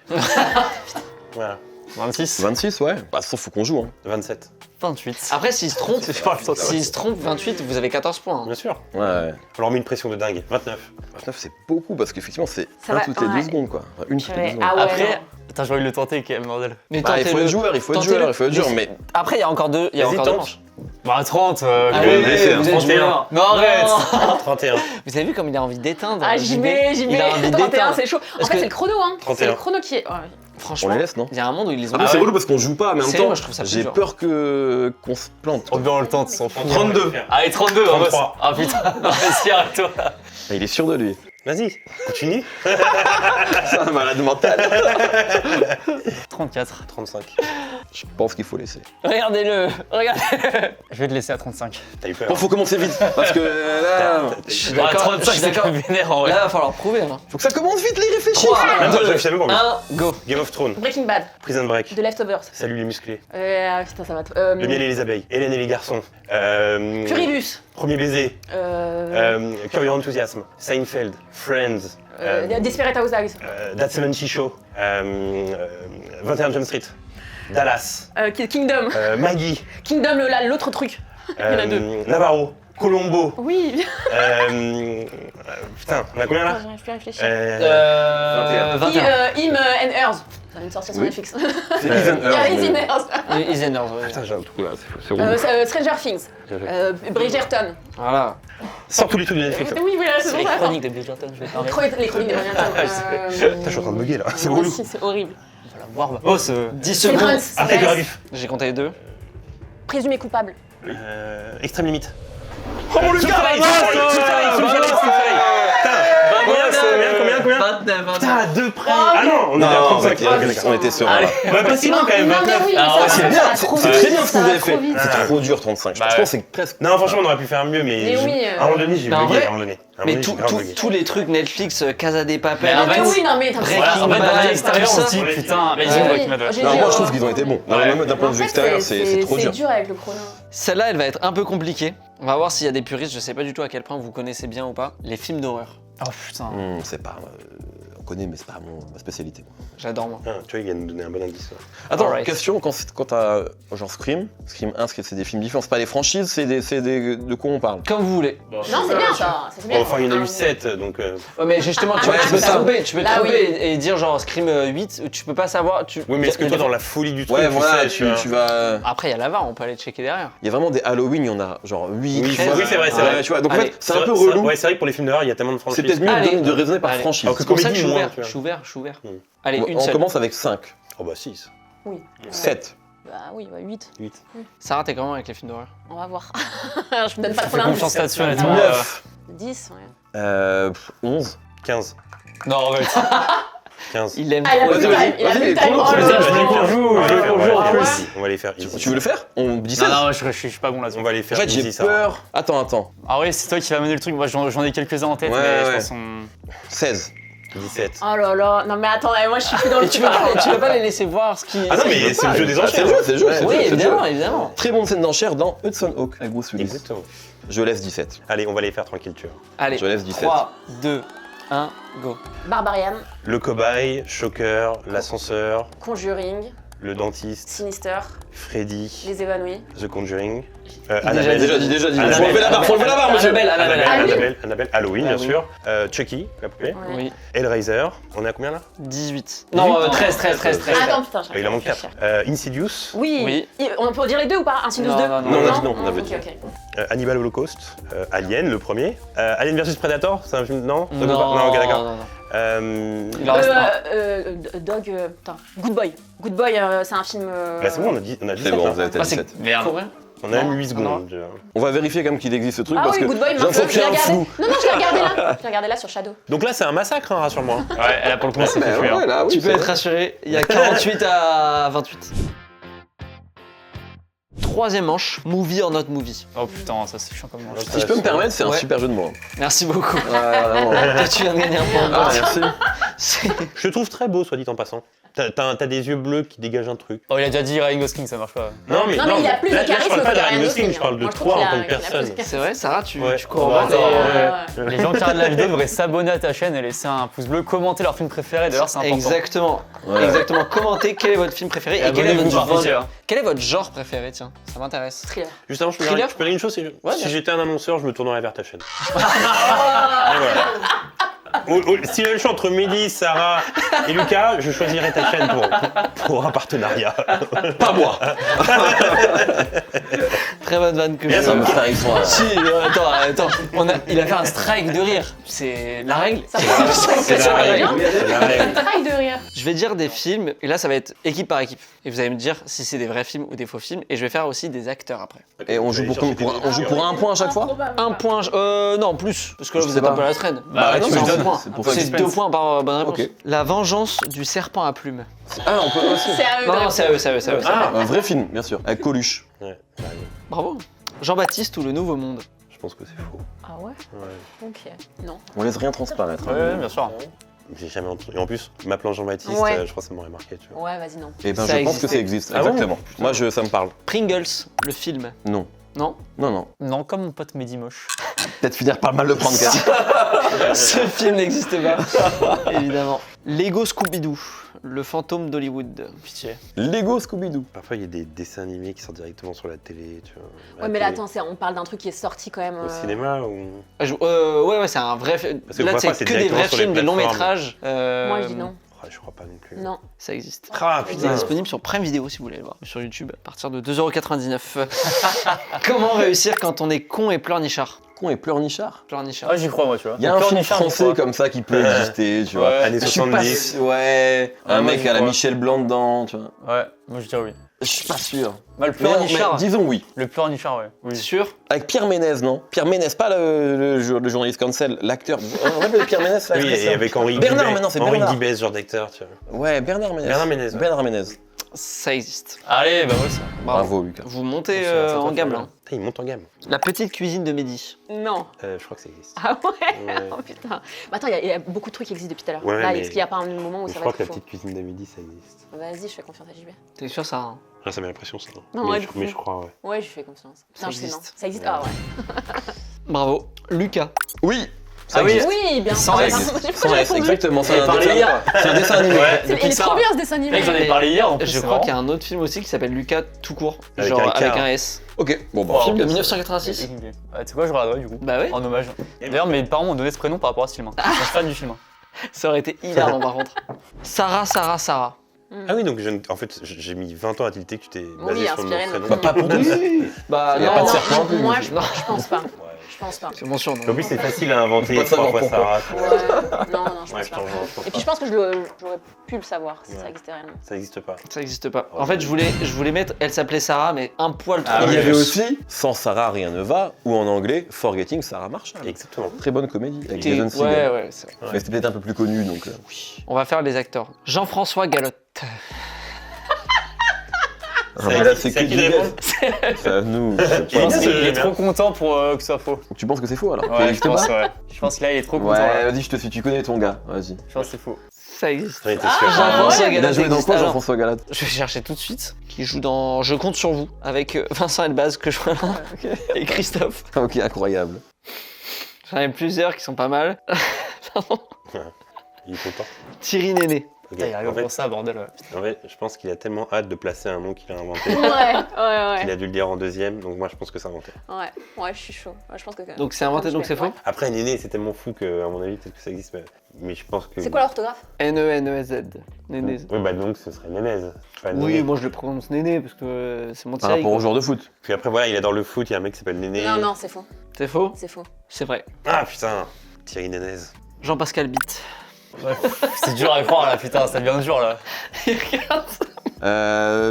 Voilà. 26. 26, ouais. Bah, sauf faut qu'on joue. Hein. 27. 28. Après, s'il se trompe, pas s'il se trompe 28, vous avez 14 points. hein. Bien sûr. Ouais. On leur met une pression de dingue. 29. 29, c'est beaucoup parce qu'effectivement, c'est Ça un va, toutes les 2 ouais. secondes, quoi. Enfin, une toutes les 2 Purée. secondes. Ah ouais, Après, non. putain, j'ai envie de le tenter quand même, bordel. Mais Bah, il faut tentez-le. être joueur, il faut être Tentez-le. joueur, il faut être joueur, mais Après, il y a encore deux, il y a Vas-y, encore deux tente. manches. Bah, 30. Allez, laissez, vous êtes 31. joueur. Non, arrête. 31. Vous avez vu comme il a envie d'éteindre Ah, j'y vais. Il a envie 31, d'éteindre. c'est chaud. En Parce fait, que- c'est le chrono, hein. C'est 31. le chrono qui est. Ouais. on Franchement, les laisse, non il y a un monde où ils les ont. Ah, c'est relou parce qu'on joue pas, mais en C'est même vrai, temps, moi, je trouve ça plus j'ai dur. peur qu'on se plante. Oh, bien, on le tente, s'en fout. 32. Allez, 32, on bosse. 33. Ah putain, vas-y, arrête-toi. Il est sûr de lui. Vas-y, continue. C'est un malade mental. 34. 35. Je pense qu'il faut laisser. Regardez-le, regardez. Je vais te laisser à 35. T'as eu peur. Bon, faut commencer vite parce que là, Je suis Ah, d'accord, 35, je suis c'est d'accord. quand même vénère en vrai. Là, il va falloir prouver. Hein. faut que ça commence vite, là, il réfléchit. 3, Attends, 2, je savais pas. 1, go. Game of Thrones. Breaking Bad. Prison Break. The Leftovers. Salut les musclés. Putain, ça va. Le miel et les abeilles. Hélène et les garçons. Furibus. Premier baiser. Curieux enthousiasme. Seinfeld. Friends. Desperate Housewives. That 70 Show. 21 Jump Street. Dallas. Kingdom. Maggie. Kingdom, l'autre truc. y en a deux. Navarro, Colombo. Oui. Putain, on a combien là J'arrive plus à réfléchir. 21. Him and Hers. Ça vient de sortir sur Oui. Netflix. C'est Ethan Hurst, Him mais- and Hers. Is and Hers, ouais. Putain, j'ai un trou là, c'est relou. Stranger Things. Bridgerton. Voilà. Sors tous les trucs de Netflix. Oui, voilà, c'est C'est bon. les ça. chroniques de Bridgerton, je vais parler. Les chroniques de Bridgerton. Putain, je suis en train de bugger là, c'est Moi relou. aussi, c'est horrible. La Warbe. Oh, ce... 10 C'est secondes. Grunts. Après, de Rif. J'ai compté les 2. Présumé coupable. Extrême limite. Oh mon Lucas, Combien 29, 29. Putain, à 2 près. Ah non, on est à Non, 35. on était serein Allez. là. Bah, pas si loin quand même, Non, mais 29. oui, Alors, mais ça C'est va, bien, ça va c'est trop très vite, bien ce que ça vous va avez trop fait. vite. C'est trop dur 35. Bah Je ouais. pense que c'est presque. Non, franchement, on aurait pu faire mieux, mais. Mais oui, À un moment donné, j'ai Mais en bugué. vrai- À un moment donné. Mais tous les trucs Netflix, Casa des Papel, Mais en Mais fait, oui, non, mais t'as Breaking Voilà, en fait, Bad, d'un extérieur, tout on ça. se dit putain, mais Ouais. ils ont Oui. Breaking Bad. J'ai Non, dit, moi je trouve qu'ils ont été bons. Non, même d'un point de vue extérieur, c'est trop dur. C'est dur avec le chrono. Celle-là, elle va être un peu compliquée. On va voir s'il y a des puristes, je sais pas du tout à quel point vous connaissez bien ou pas. Les films d'horreur. Oh putain. C'est pas. On connaît, mais c'est pas ma spécialité. J'adore moi. Ah, tu vois, il vient de nous donner un bon indice. Attends, Alright. question, quand t'as genre Scream 1, c'est des films différents, c'est pas des franchises, c'est de quoi on parle? Comme vous voulez. Non, c'est bien ça. C'est bien. Enfin, il y en a eu 7, donc. Ouais, mais justement, tu Ah, peux c'est te ça. tromper, tu peux te Là, tromper oui. et dire genre Scream 8, tu peux pas savoir. Oui, mais est-ce que toi, dans la folie du truc, Ouais, tu voilà, sais, tu vas. Après, il y a la VAR, on peut aller checker derrière. Il y a vraiment des Halloween, il y en a genre 8. Oui, 13. oui, c'est vrai, c'est vrai. Tu vois, donc en Allez, fait, c'est un peu relou. Ouais, c'est vrai que pour les films d'horreur, il y a tellement de C'est franchises. peut-être mieux Allez. de raisonner par Allez. franchise. Alors que C'est pour ça que comédie, je suis moins, ouvert, tu vois. je suis ouvert, je suis ouvert. Hmm. Allez, une On seule. commence avec 5, Oh bah 6. 7. Bah oui, 8. 8. Sarah, t'es comment avec les films d'horreur? On va voir. Je me donne pas trop Fais l'indice. confiance là-dessus, honnêtement. 9. 10, ouais. 11. 15. Non, arrête. 15. Il aime Ah, il a trop. plus de time. Il a vas-y, plus de trop time. long, Oh tu là veux là. dire, je voulais qu'on joue, On va les faire, on joue en ouais, plus. On va les faire easy. Tu veux le faire? On dit ça? Non, non, je suis pas bon là-dessus. On va les En faire fait, j'ai easy, ça. peur. Attends. Ah ouais, c'est toi qui vas mener le truc. Moi, j'en ai quelques-uns en tête, Ouais, mais je ouais. pense qu'on... 16. 17. Oh là là. Non, mais attends, moi je suis plus dans le Et tu veux pas les laisser voir ce qui. Ah non, mais c'est le jeu des enchères. C'est le jeu, c'est le Oui, jeu. évidemment, évidemment. Très bonne scène d'enchère dans Hudson Hawk avec Bruce Willis. Exactement. Je laisse 17. Allez, on va les faire tranquille, tu vois. Allez, Je laisse 17. 3, 2, 1, go. Barbarian, Le cobaye, Shocker, l'ascenseur, Conjuring, le dentiste, Sinister, Freddy, Les Évanouis. The Conjuring, Déjà Annabelle. Déjà dit. Annabelle. Faut lever la barre, monsieur. Annabelle, Halloween, bien Halloween. sûr. Chucky, la poupée. Ouais. Oui, Hellraiser, on est à combien là 18. Non, 13. Ah, attends, putain, Il en manque 4. Insidious, Oui. On peut dire les deux ou pas Insidious Non, 2 non, non. Non, on a dit non, on avait Ok, dit. ok. Hannibal Holocaust, Alien, le premier. Alien vs Predator, c'est un film. Non, ça veut pas- Non, non, ok, d'accord. non. Il en reste un. Dog. Putain. Good Boy. Good Boy, c'est un film. Bah, c'est bon, on a dit C'est 17, bon, hein. vous avez Ah, c'est 17. Merde. coréen. On a Non, même 8 secondes. tu vois. On va vérifier quand même qu'il existe ce truc Ah parce oui, que Good Boy, j'ai l'impression qu'il y a un flou. Non, je l'ai regardé là. Je l'ai regardé là sur Shadow. Donc là, c'est un massacre, hein, rassure-moi. Ouais, là pour le coup, c'est Bah fait fuir. ouais, là, oui, Tu peux c'est être vrai. rassuré, il y a 48 à 28. Troisième manche, movie or not movie. Oh putain, ça c'est chiant comme manche. Si je peux me permettre, c'est un Ouais. super jeu de mots. Merci beaucoup. Vraiment. Toi, tu viens de gagner un point. Ah, merci. C'est- Je te trouve très beau, soit dit en passant. T'as des yeux bleus qui dégagent un truc. Oh, il a déjà dit Ryan Gosling, ça marche pas. Non, mais il a plus de là, je charisme parle pas que de Ryan Ryan Gosling, Gosling, je parle de moi, je toi trouve en qu'il tant a- que il a plus de personne. charisme. C'est vrai, Sarah, tu Ouais. corrobores Oh, tes- ouais. Les gens qui regardent la vidéo devraient s'abonner à ta chaîne et laisser un pouce bleu, commenter leur film préféré, d'ailleurs c'est important. Exactement. Ouais. Exactement. Commentez quel est votre film préféré Et et quel est, abonnez-vous votre par genre, Twitter. quel est votre genre préféré, tiens. Ça m'intéresse. Thriller. Juste avant, je peux Thriller dire une chose, Ouais, si bien j'étais un annonceur, je me tournerais vers ta chaîne. Et voilà. Si j'avais le choix entre Mehdi, Sarah et Lucas, je choisirais ta chaîne pour un partenariat. Pas moi. Très bonne vanne que Bien je Ça me fait, ils sont là. Si, attends. Il a fait un strike de rire. C'est la règle. Ça C'est la règle. bien. C'est la règle. Travail de rire. Je vais dire des films, et là ça va être équipe par équipe. Et vous allez me dire si c'est des vrais films ou des faux films, et je vais faire aussi des acteurs après. Et on joue pour un point à chaque fois? Un point, non, plus, parce que là Je vous sais êtes un pas. peu à la traîne. Bah, non, tu mais me je donnes. donne. C'est pour ça que C'est je 2 points par bonne réponse. Ok. La vengeance du serpent à plumes. Ah, on peut aussi. C'est à eux. Non, de non, c'est à eux, c'est à eux, c'est à eux. Ah, Un vrai film, bien sûr. Avec Coluche. ouais. Bravo. Jean-Baptiste ou le Nouveau Monde. Je pense que c'est faux. Ah ouais Ouais. Ok. Non. On laisse rien transparaître. Ouais, bien sûr. J'ai jamais entendu. Et en plus, m'appelant Jean-Baptiste, Ouais. je crois que ça m'aurait marqué. Tu vois. Ouais, vas-y, non. Et ben Ça je pense que existait. ça existe, Ah bon exactement. Moi ça me parle. Pringles, le film. Non. Non. Non. Non, comme mon pote Mehdi Moche. Peut-être finir par mal le prendre quand même. Ce film n'existe pas, évidemment. Lego Scooby-Doo, le fantôme d'Hollywood. Pitié. Lego Scooby-Doo. Parfois, il y a des dessins animés qui sortent directement sur la télé, tu vois. Ouais, mais là, attends, on parle d'un truc qui est sorti quand même. Au cinéma ou... Ouais, c'est un vrai film. Parce que Là, parfois, c'est c'est que des directement vrais sur les films, des longs plateformes. métrages. Moi, je dis non. Oh, je crois pas non plus. Non. Ça existe. Ah, C'est putain. disponible sur Prime Video si vous voulez le voir. Sur YouTube, à partir de 2,99€. Comment réussir quand on est con et pleurnichard? Con et pleurnichard. Pleurnichard. Ah, j'y crois, moi, tu vois. Il y a un film français comme ça qui peut exister, tu vois. Ouais. Années Je suis pas 70. sûr- Ouais, un Ouais, moi, mec j'y à la crois. Michel Blanc dedans, tu vois. Ouais, moi je dirais oui. Je suis pas sûr. Bah, le Mais pleurnichard. disons oui. Le pleurnichard, ouais. Oui. Sûr? Avec Pierre Ménez, non? Pierre Ménez, pas le journaliste cancel, l'acteur. On rappelle Pierre Ménez, là, Oui, c'est et ça. avec Henri Bernard, Guibet. maintenant, c'est Henri Bernard. Guibet, ce genre d'acteur, tu vois. Ouais, Bernard Ménez. Bernard Ménez, ouais. Bernard Ménez. Ça existe. Allez, bah ouais, ça. Bravo, Lucas. Vous montez C'est en très gamme fort, là. Putain, il monte en gamme. La petite cuisine de Mehdi. Non. Je crois que ça existe. Ah ouais, Ouais. Oh putain. Bah attends, il y a beaucoup de trucs qui existent depuis tout à l'heure. Ouais, Là, mais- est-ce qu'il n'y a pas un moment où Je ça va crois être que la faux petite cuisine d'Amélie, ça existe. Vas-y, je fais confiance à JB. T'es sûr ça? Hein? Ah, ça m'a l'impression, ça. Non, mais, ouais, je, de fou. mais je crois, ouais. Ouais, je fais confiance. Ça Non, je sais non. existe. Ça existe. Ah ouais. Bravo. Lucas. Oui. Ça Ah oui. existe. Oui, bien Sans sûr. S. J'ai pas Sans S, répondu. exactement. C'est J'avais un parlé dessin- hier. c'est un dessin animé. Ouais, Il depuis est ça. trop bien ce dessin animé. Mec, j'en ai parlé hier en plus. Je c'est crois marrant. qu'il y a un autre film aussi qui s'appelle Lucas tout court. Avec genre un K. avec un S. Ok, bon, bah. Oh, Film de ok. 1986. Tu sais quoi, je regarderai du coup. Bah ouais. En hommage. D'ailleurs, mes parents m'ont donné ce prénom par rapport à ce film. Ils sont fans du film. Ça aurait été hilarant par contre. Sarah. Ah oui, donc en fait, j'ai mis 20 ans à tilter que tu t'es basé sur inspiré mon de prénom. notre Pas pour tous. Bah Y a non, pas de non, serpent en plus. Moi, Non. je pense pas. Je pense pas. c'est mon surnom. En plus, c'est facile à inventer. Pas de savoir 3 fois pourquoi. Sarah. Ouais. Non, je Ouais, pense je pas. t'en pense Et puis pas. je pense que j'aurais pu le savoir si ça Ouais. existait réellement. Ça n'existe pas. Ça n'existe pas. En fait, je voulais mettre, elle s'appelait Sarah, mais un poil trop. Ah Il y oui, avait je- aussi Sans Sarah, rien ne va, ou en anglais, Forgetting Sarah Marshall. Exactement. Très bonne comédie avec T'es- Jason Segel. ouais, c'est vrai. Mais c'était peut-être un peu plus connu, donc. On va faire les acteurs. Jean-François Galotte. Ah, mais là, c'est c'est à que qui du de guess. C'est à nous. Je pense qu'il est bien. trop content pour que ce soit faux. Donc tu penses que c'est faux alors? Ça Ouais, je existe pense, pas ouais. Je pense que là, il est trop content. Ouais, là. vas-y, je te suis, tu connais ton gars, vas-y. Je pense que c'est faux. Ça existe. J'en étais sûr. Jean-François Il a Galotte joué dans existe. quoi Alors, Jean-François Galate? je vais chercher tout de suite. Qui joue dans Je compte sur vous avec Vincent Elbaz que je vois là et Christophe. Ok, incroyable. J'en ai plusieurs qui sont pas mal. Il est content. Thierry Néné. Ok. Putain, il arrive En fait, pour ça, bordel. je pense qu'il a tellement hâte de placer un mot qu'il a inventé Ouais. qu'il a dû le dire en deuxième, donc moi je pense que c'est inventé. Ouais, je suis chaud. Ouais, je pense que. Donc c'est inventé, donc c'est faux. Après, Néné, c'est tellement fou que, à mon avis, peut-être que ça existe, mais je pense que. C'est quoi l'orthographe? N-E-N-E-S-Z. Néné. Oui, bah donc ce serait Nénez. Pas Oui, Néné. moi je le prononce Néné parce que c'est mon Par Thierry. rapport au quoi. joueur de foot. Puis après, voilà, il adore le foot, il y a un mec qui s'appelle Néné. Non, c'est faux. C'est faux? C'est faux. C'est vrai. Ah putain, Thierry Nénez. Jean-Pascal Bitt. C'est dur à croire là, putain, ça devient dur là.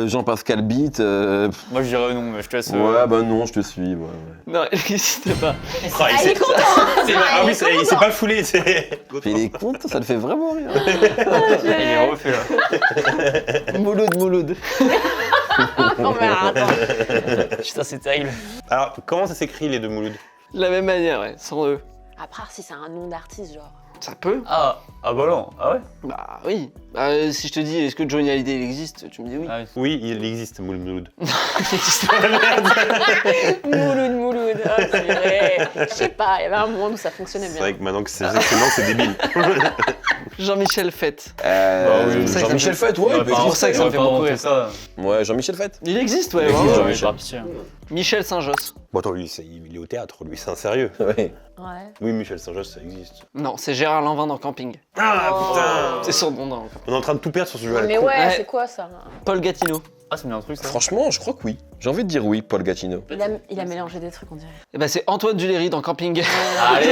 Jean-Pascal Bitt. Moi je dirais non, mais je te laisse. Ouais, bah non, je te suis. Ouais. Non, il n'existe pas. Ah, il est content. Ah oui, il s'est pas foulé, c'est. Puis les comptes, ça le fait vraiment rire. Il est refait là. Mouloud. Non, mais attends. Putain, c'est terrible. Alors, comment ça s'écrit les deux Mouloud? De la même manière, ouais, sans eux. Après, si c'est un nom d'artiste, genre. Ça peut? Ah bah non. Ah ouais. Bah oui. Si je te dis, est-ce que Johnny Hallyday il existe? Tu me dis oui. Ah oui. Oui, il existe Mouloud. Il existe pas. Mouloud. Oh, purée. Je sais pas, il y avait un monde où ça fonctionnait C'est bien. vrai que maintenant que c'est non, c'est débile. Jean-Michel Fett. oui, ça que Jean-Michel ça Fett, ouais, il peut pour ça que ça me fait beaucoup rire. ça. Ouais, Jean-Michel Fett. Il existe, ouais. Il existe, vraiment. Jean-Michel. Par pitié. Michel Saint-Josse. Bon, attends, lui, il est au théâtre, lui, c'est un sérieux. Ouais. Ouais. Oui, Michel Saint-Josse, ça existe. Non, c'est Gérard Lanvin dans Camping. Ah Oh. putain C'est son nom dans On est en train de tout perdre sur ce jeu à la Mais con. ouais, Ouais. c'est quoi ça? Paul Gatineau. Ah, c'est bien un truc ça. Franchement, je crois que oui. J'ai envie de dire oui, Paul Gatineau. Il a mélangé des trucs, on dirait. Et bah c'est Antoine Duléry dans Camping. Allez.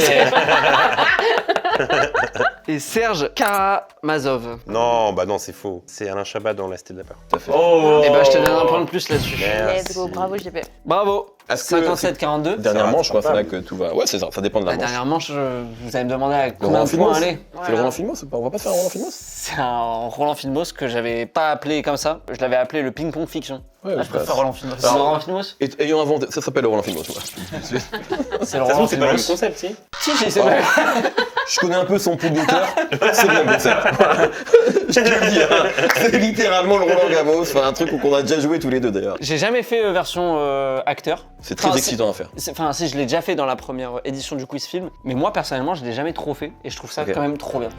Et Serge Karamazov. Non, bah non, c'est faux. C'est Alain Chabat dans La Cité de la Peur. Tout à fait. Oh. Et bah je te donne un point de plus là-dessus. Merci. Let's go, bravo JP. Bravo. Est-ce que 57-42. Dernièrement, je crois Ça c'est va, là que tout va. Ouais, c'est ça, ça dépend de la La manche. dernière manche, vous allez me demander à Le combien Roland de points Filmos. aller. C'est le Roland Filmos ou pas? On va pas faire un Roland Filmos? C'est un Roland Filmos que j'avais pas appelé comme ça. Je l'avais appelé le ping-pong fiction. Ouais, Ah, je préfère Roland Filmos. C'est le Roland Filmos? Et ayant inventé, ça s'appelle le Roland Filmos. Ouais. C'est le Ça se Roland trouve, c'est pas le même Filmos. concept, si. Si, c'est Ouais. vrai. Je connais un peu son pool d'auteur, c'est le même concept. Voilà. Je te le dis, hein, c'est littéralement le Roland Gamos, enfin un truc qu'on a déjà joué tous les deux d'ailleurs. J'ai jamais fait version acteur. C'est très Enfin, excitant à faire. Enfin, si, je l'ai déjà fait dans la première édition du quiz film, mais moi personnellement, je l'ai jamais trop fait et je trouve ça Ok. quand même trop bien.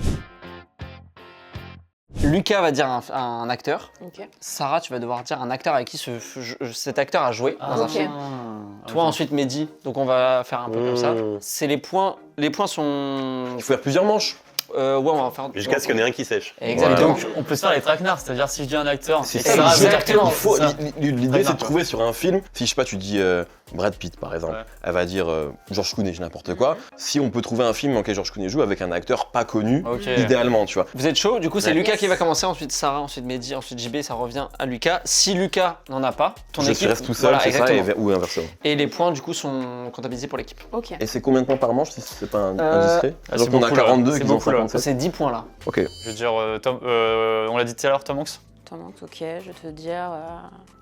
Lucas va dire un acteur. Ok. Sarah, tu vas devoir dire un acteur avec qui cet acteur a joué dans un ok. film. Toi, ensuite Mehdi. Donc on va faire un peu comme ça. Mmh. C'est les points. Les points sont. Il faut faire plusieurs manches. Ouais, on va faire. Jusqu'à ce qu'il y en ait un qui sèche. Exactement. Donc on peut se faire les traquenards, c'est-à-dire si je dis un acteur, C'est et ça, Sarah veut dire exactement. quel- Il faut- c'est ça. L'idée c'est de trouver sur un film, si je sais pas, tu dis Brad Pitt par exemple, Ouais. elle va dire George Clooney, n'importe quoi. Si on peut trouver un film dans lequel George Clooney joue avec un acteur pas connu, Ok. idéalement, tu vois. Vous êtes chaud? Du coup, c'est Ouais. Lucas Yes. qui va commencer, ensuite Sarah, ensuite Mehdi, ensuite JB, ça revient à Lucas. Si Lucas n'en a pas, ton Je équipe. reste tout seul, voilà, c'est ça, exactement. ou inversement. Et les points, du coup, sont comptabilisés pour l'équipe. Ok. Et c'est combien de points par manche si c'est pas Euh, indiscret ah, Donc c'est on a beaucoup, là. 42 C'est qui ont beaucoup, là. 57. C'est 10 points là. Ok. Je veux dire, on l'a dit tout à l'heure, Tom Hanks. Tom Hanks, ok, je vais te dire.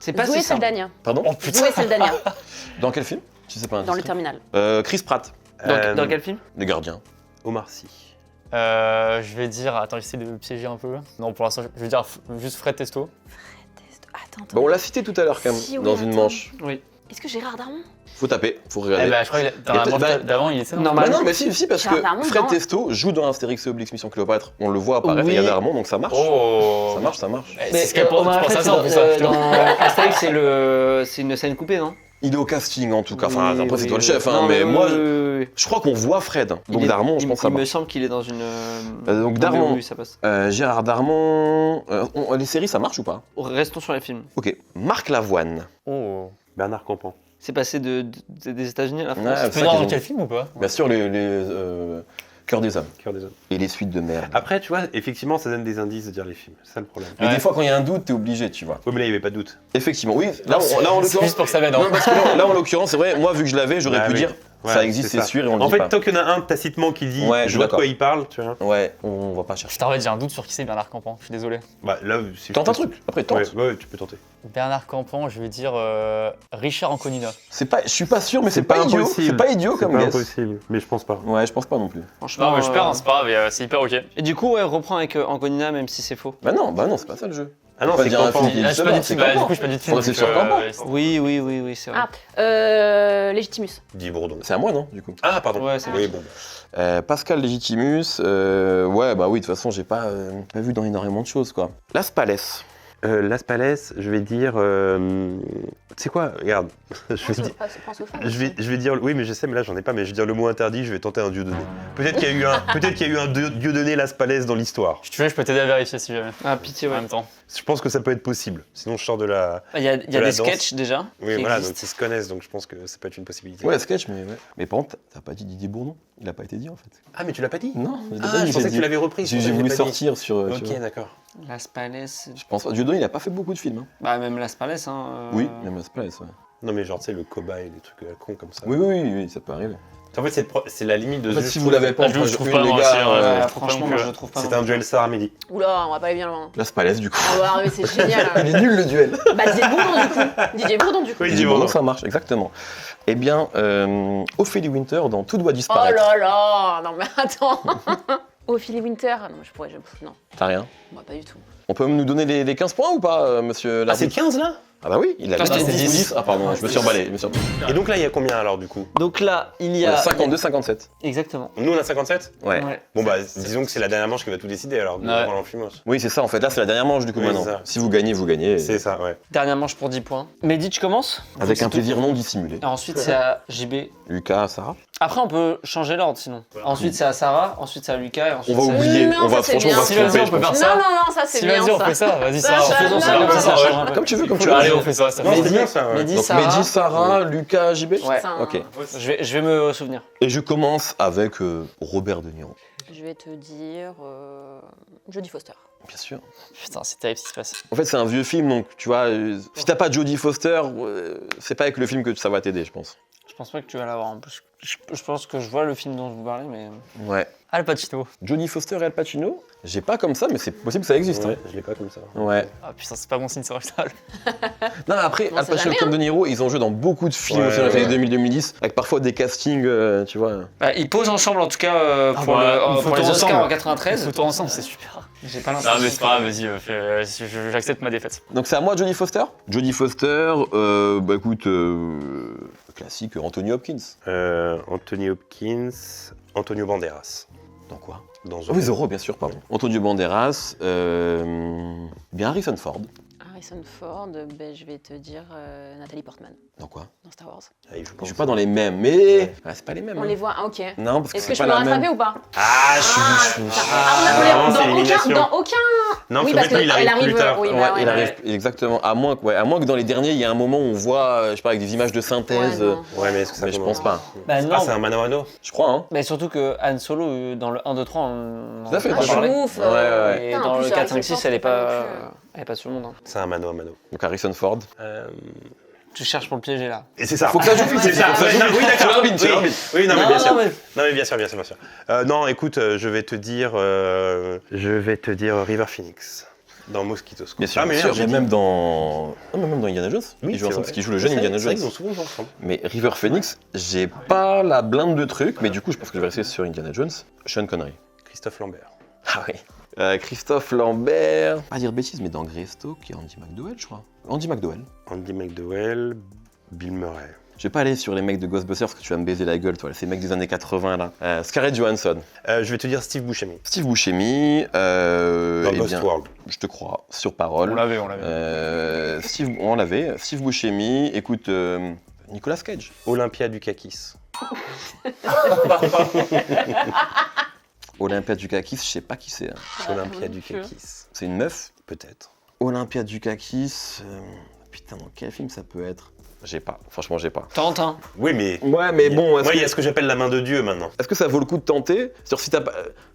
C'est pas Zoé si simple. Saldana. Pardon Oh putain. Zoé Saldana, Dans quel film Si c'est pas dans le indiscret. terminal. Chris Pratt, Dans quel film? Les Gardiens. Omar Sy. Je vais dire, attends, j'essaie de me piéger un peu. Non, pour l'instant, je vais dire juste Fred Testo. Attends, Bon, on l'a cité tout à l'heure quand même, Si, oui, dans une attends. manche. Oui. Est-ce que Gérard Darmon? Faut taper, faut Eh regarder. ben, je crois que dans la Et manche bah- d'avant, il était non. Normal. Bah non, mais si, parce Gérard que Darmon, Fred non. Testo joue dans Astérix et Obélix Mission Cléopâtre. On le voit apparaître, Oui. il y a Darmon, donc ça marche. Oh. Ça marche, ça marche. Eh, c'est ce qu'elle pense, Omar tu penses à Fred, ça en plus, ça, putain. dans Astérix, c'est une scène coupée, non? Il est au casting en tout cas, enfin Oui, après c'est oui, toi le oui. chef, hein, Non, mais oui, moi oui, oui. je crois qu'on voit Fred. Donc Darmon, je pense que ça Il me marche. semble qu'il est dans une. Donc non, Darmon. mais oui, ça passe. Gérard Darmon, les séries ça marche ou pas? Restons sur les films. Ok. Marc Lavoine. Oh. Bernard Campan. C'est passé des États-Unis à la France. Ouais, Tu c'est peux ça dire qu'ils dans ont- quel film ou pas? Bien sûr, les Cœur des hommes Cœur des hommes. et les suites de merde. Après, tu vois, effectivement, ça donne des indices de dire les films. C'est ça le problème. Mais Ouais. des fois quand il y a un doute, t'es obligé, tu vois. Oui, mais là, il n'y avait pas de doute. Effectivement, oui. Là, en C'est l'occurrence. juste pour que ça m'aide. Non, parce que là, en l'occurrence, c'est vrai, moi vu que je l'avais, j'aurais Bah pu oui. dire Ouais, ça existe, c'est ça. sûr, et on le En dit fait, pas. tant qu'il y en a un tacitement qui dit Ouais, je je suis vois de quoi d'accord. il parle, tu vois. Ouais, on va pas chercher. Putain, en fait, j'ai un doute sur qui c'est Bernard Campan, je suis désolé. Bah, là, si Tente je un peux- truc, après tente. Ouais, tu peux tenter. Bernard Campan, je vais dire Richard Anconina. C'est pas, je suis pas sûr, mais c'est pas idiot. C'est pas idiot C'est comme pas guess. impossible, mais je pense pas. Ouais, je pense pas non plus. Franchement. Non, mais je perds, hein, c'est pas grave, mais, c'est hyper ok. Et du coup, ouais, reprends avec Anconina, même si c'est faux. Bah non, c'est pas ça le jeu. Ah non, Faut pas c'est dire un Campan. film qui Là, existe je pas pas, dit de c'est film, bah, Campan. du coup, je pas dit de film. C'est donc, sur Campan. Oui, c'est vrai. Légitimus. Dis Bourdon. C'est à moi, non, du coup. Ah, pardon. Ouais, c'est Oui, bon. Pascal Légitimus, ouais, bah oui, de toute façon, j'ai pas vu dans énormément de choses, quoi. Las Palais. Las Palais, je vais dire. Tu sais quoi? Regarde. Je vais dire. Oui, mais je sais, mais là, j'en ai pas, mais je vais dire le mot interdit, je vais tenter un dieu donné. Peut-être qu'il y a eu un dieu donné Las Palais dans l'histoire. Si tu veux, je peux t'aider à vérifier si jamais. Ah, pitié, En ouais. même temps. Je pense que ça peut être possible. Sinon, je sors de la. Il y a la des danse. sketchs déjà. Oui, qui voilà, donc existent. ils se connaissent, donc je pense que ça peut être une possibilité. Ouais, sketch, mais ouais. Mais par contre, t'as pas dit Didier Bourdon. Il a pas été dit, en fait. Ah, mais tu l'as pas dit? Non, je l'ai Ah, pas dit, je pensais que dit. tu l'avais repris. J'ai voulu sortir sur. tu vois. Ok, d'accord. Las Palais. Je pense pas. Dieudonné, il a pas fait beaucoup de films. Hein. Bah, même Las Palais, hein. Oui, même Las Palais, ouais. Non, mais genre, tu sais, le cobaye, des trucs à la con comme ça. Oui, ça peut arriver. En fait, c'est la limite de En fait, juste- si vous l'avez pas, Ah, je entre trouve une, pas, les moi, gars, c'est, Ouais, je trouve franchement, pas non moi plus. je le trouve pas. C'est non un plus. duel Sarah Mehdi. Oula, on va pas aller bien loin. Las Palais, du coup. Ah ouais, mais c'est génial. Il est nul le duel. Bah, Didier Bourdon, du coup. Didier Bourdon, du coup. Oui, Didier dis Bourdon, bon. ça marche, exactement. Eh bien, Ophélie Winter dans Tout doit Oh disparaître. là là. Non, mais attends. Ophélie Winter. Non, mais je pourrais. Non, T'as rien. moi, pas du tout. On peut nous donner les 15 points ou pas, monsieur Ah, c'est l'arbitre? 15 là? Ah bah oui, il a Ah, c'était 10 ou 10. 10. Ah pardon, je me suis emballé. Et donc là, il y a combien alors du coup? Donc là, il y On a. a 52-57. Exactement. Nous, on a 57? Ouais. Bon, bah, disons que c'est la dernière manche qui va tout décider alors. Ouais. Devant l'enfumage. Oui, c'est ça en fait. Là, c'est la dernière manche du coup Oui, maintenant. c'est ça. Si vous gagnez, vous gagnez. C'est ça, ouais. Dernière manche pour 10 points. Mehdi, tu commences? Avec un plaisir non dissimulé. Et ensuite, c'est à JB. Lucas, Sarah. Après, on peut changer l'ordre sinon. Ensuite, c'est à Sarah, ensuite, c'est à Lucas. Et On ensuite, va c'est à- oublier. Non, On va ça, c'est franchement, on va se bien. tromper. Vas-y, on je peut pense. faire ça. Non, non, ça, c'est Si, bien. vas-y, on ça. fait ça. Vas-y, Ça, ça. ça, Faisons non, ça non, comme ça, non, ça non, change un peu. Comme tu veux, comme tu veux. Allez, on fait ça. Non, Mehdi, c'est bien ça, ouais. Mehdi, Donc Sarah. Mehdi, Sarah, Lucas, JB. Ouais. Ça, Ok. Je vais me souvenir. Et je commence avec Robert De Niro. Je vais te dire. Jodie Foster. Bien sûr. Putain, c'est terrible ce qui se passe. En fait, c'est un vieux film, donc tu vois, si t'as pas Jodie Foster, c'est pas avec le film que ça va t'aider, je pense. pense pas que tu vas l'avoir. En plus, je pense que je vois le film dont vous parlez, mais. Ouais. Al Pacino. Jodie Foster et Al Pacino. J'ai pas comme ça, mais c'est possible que ça existe. Ouais, je l'ai pas comme ça. Hein. Ouais. Ah putain, c'est pas bon signe, c'est original. Non, après, On Al sait Pacino jamais, comme De Niro, ils ont joué dans beaucoup de films Ouais, aussi dans les ouais. années 2000-2010, avec parfois des castings, tu vois. Bah, ils posent ensemble en tout cas pour, bah, une pour photo les Oscars ensemble. en 93. Photo ensemble, c'est super. J'ai pas Non, l'impression. mais c'est pas grave, vas-y, j'accepte ma défaite. Donc c'est à moi, Jodie Foster. Jodie Foster, bah écoute, classique, Anthony Hopkins. Anthony Hopkins, Antonio Banderas. Dans quoi Dans Ah oui, Zorro, bien sûr, pardon. Antonio Banderas, bien Harrison Ford. Harrison Ford, ben, je vais te dire Nathalie Portman Dans quoi dans Star Wars. Ah, il joue Je suis pas dans les mêmes, mais c'est pas les mêmes. On hein. les voit, ah, ok. Non, parce que Est-ce que c'est je pas peux me la rattraper même. ou pas Ah, je suis. on c'est dans, l'élimination. dans aucun. Non, oui, faut parce mettre lui, il qu'elle arrive arrive. plus tard. Oui, Ouais, bah, ouais, il ouais. arrive exactement. À moins que dans les derniers, il y a un moment où on voit, je sais pas, avec des images de synthèse. Ouais, non. Ouais, mais est-ce que ça Mais je commence pense pas. Bah, non. Ah, c'est un mano à mano. Je crois, hein. Mais surtout que Han Solo, dans le 1, 2, 3, on en Tout à fait, a Ah, pas je suis parlé. ouf. Ouais, ouais. Et Putain, en dans plus, le 4, Harrison 5, 6, Ford, elle est c'est pas non pas. Elle est pas sur le monde. Hein. C'est un mano à mano. Donc Harrison Ford. Tu cherches pour le piéger là. Et c'est ça. Faut que ça joue vite, C'est ça. faut que ça Ouais, joue non, vite. oui, d'accord. C'est l'arbitre, c'est Oui. l'arbitre. Oui, non, mais Non, bien sûr. mais- Non, mais bien sûr, bien sûr, bien sûr. Non, écoute, je vais te dire River Phoenix dans Mosquito Squad. Bien sûr, Ah, mais bien merde, sûr. j'ai Mais dit. même dans. Non, mais même dans Indiana Jones. Oui, ils jouent c'est ensemble vrai. parce qu'ils jouent le jeune Indiana C'est vrai Jones. qu'ils ont souvent joué ensemble. Mais River Phoenix, j'ai pas la blinde de trucs, mais du coup, je pense que je vais rester sur Indiana Jones. Sean Connery. Christophe Lambert. Ah oui. Christophe Lambert. Pas dire de bêtises, mais dans Greystoke, il y a Andy McDowell, je crois. Andy McDowell. Andy McDowell, Bill Murray. Je vais pas aller sur les mecs de Ghostbusters parce que tu vas me baiser la gueule, toi, ces mecs des années 80 là. Scarlett Johansson. Je vais te dire Steve Buscemi. Steve Buscemi. Dans eh Ghost bien, World. je te crois, sur parole. On l'avait. On l'avait. Steve Buscemi. Écoute, Nicolas Cage. Olympia Dukakis. Olympia Dukakis, je sais pas qui c'est. Hein. Olympia non Dukakis. C'est une meuf. Peut-être. Olympia Dukakis. Putain, dans quel film ça peut être? J'ai pas. Franchement, j'ai pas. Tente, hein. Oui, mais. Ouais, mais bon, Moi, il y a ce que j'appelle la main de Dieu maintenant. est-ce que ça vaut le coup de tenter? C'est-à-dire, si t'as pas.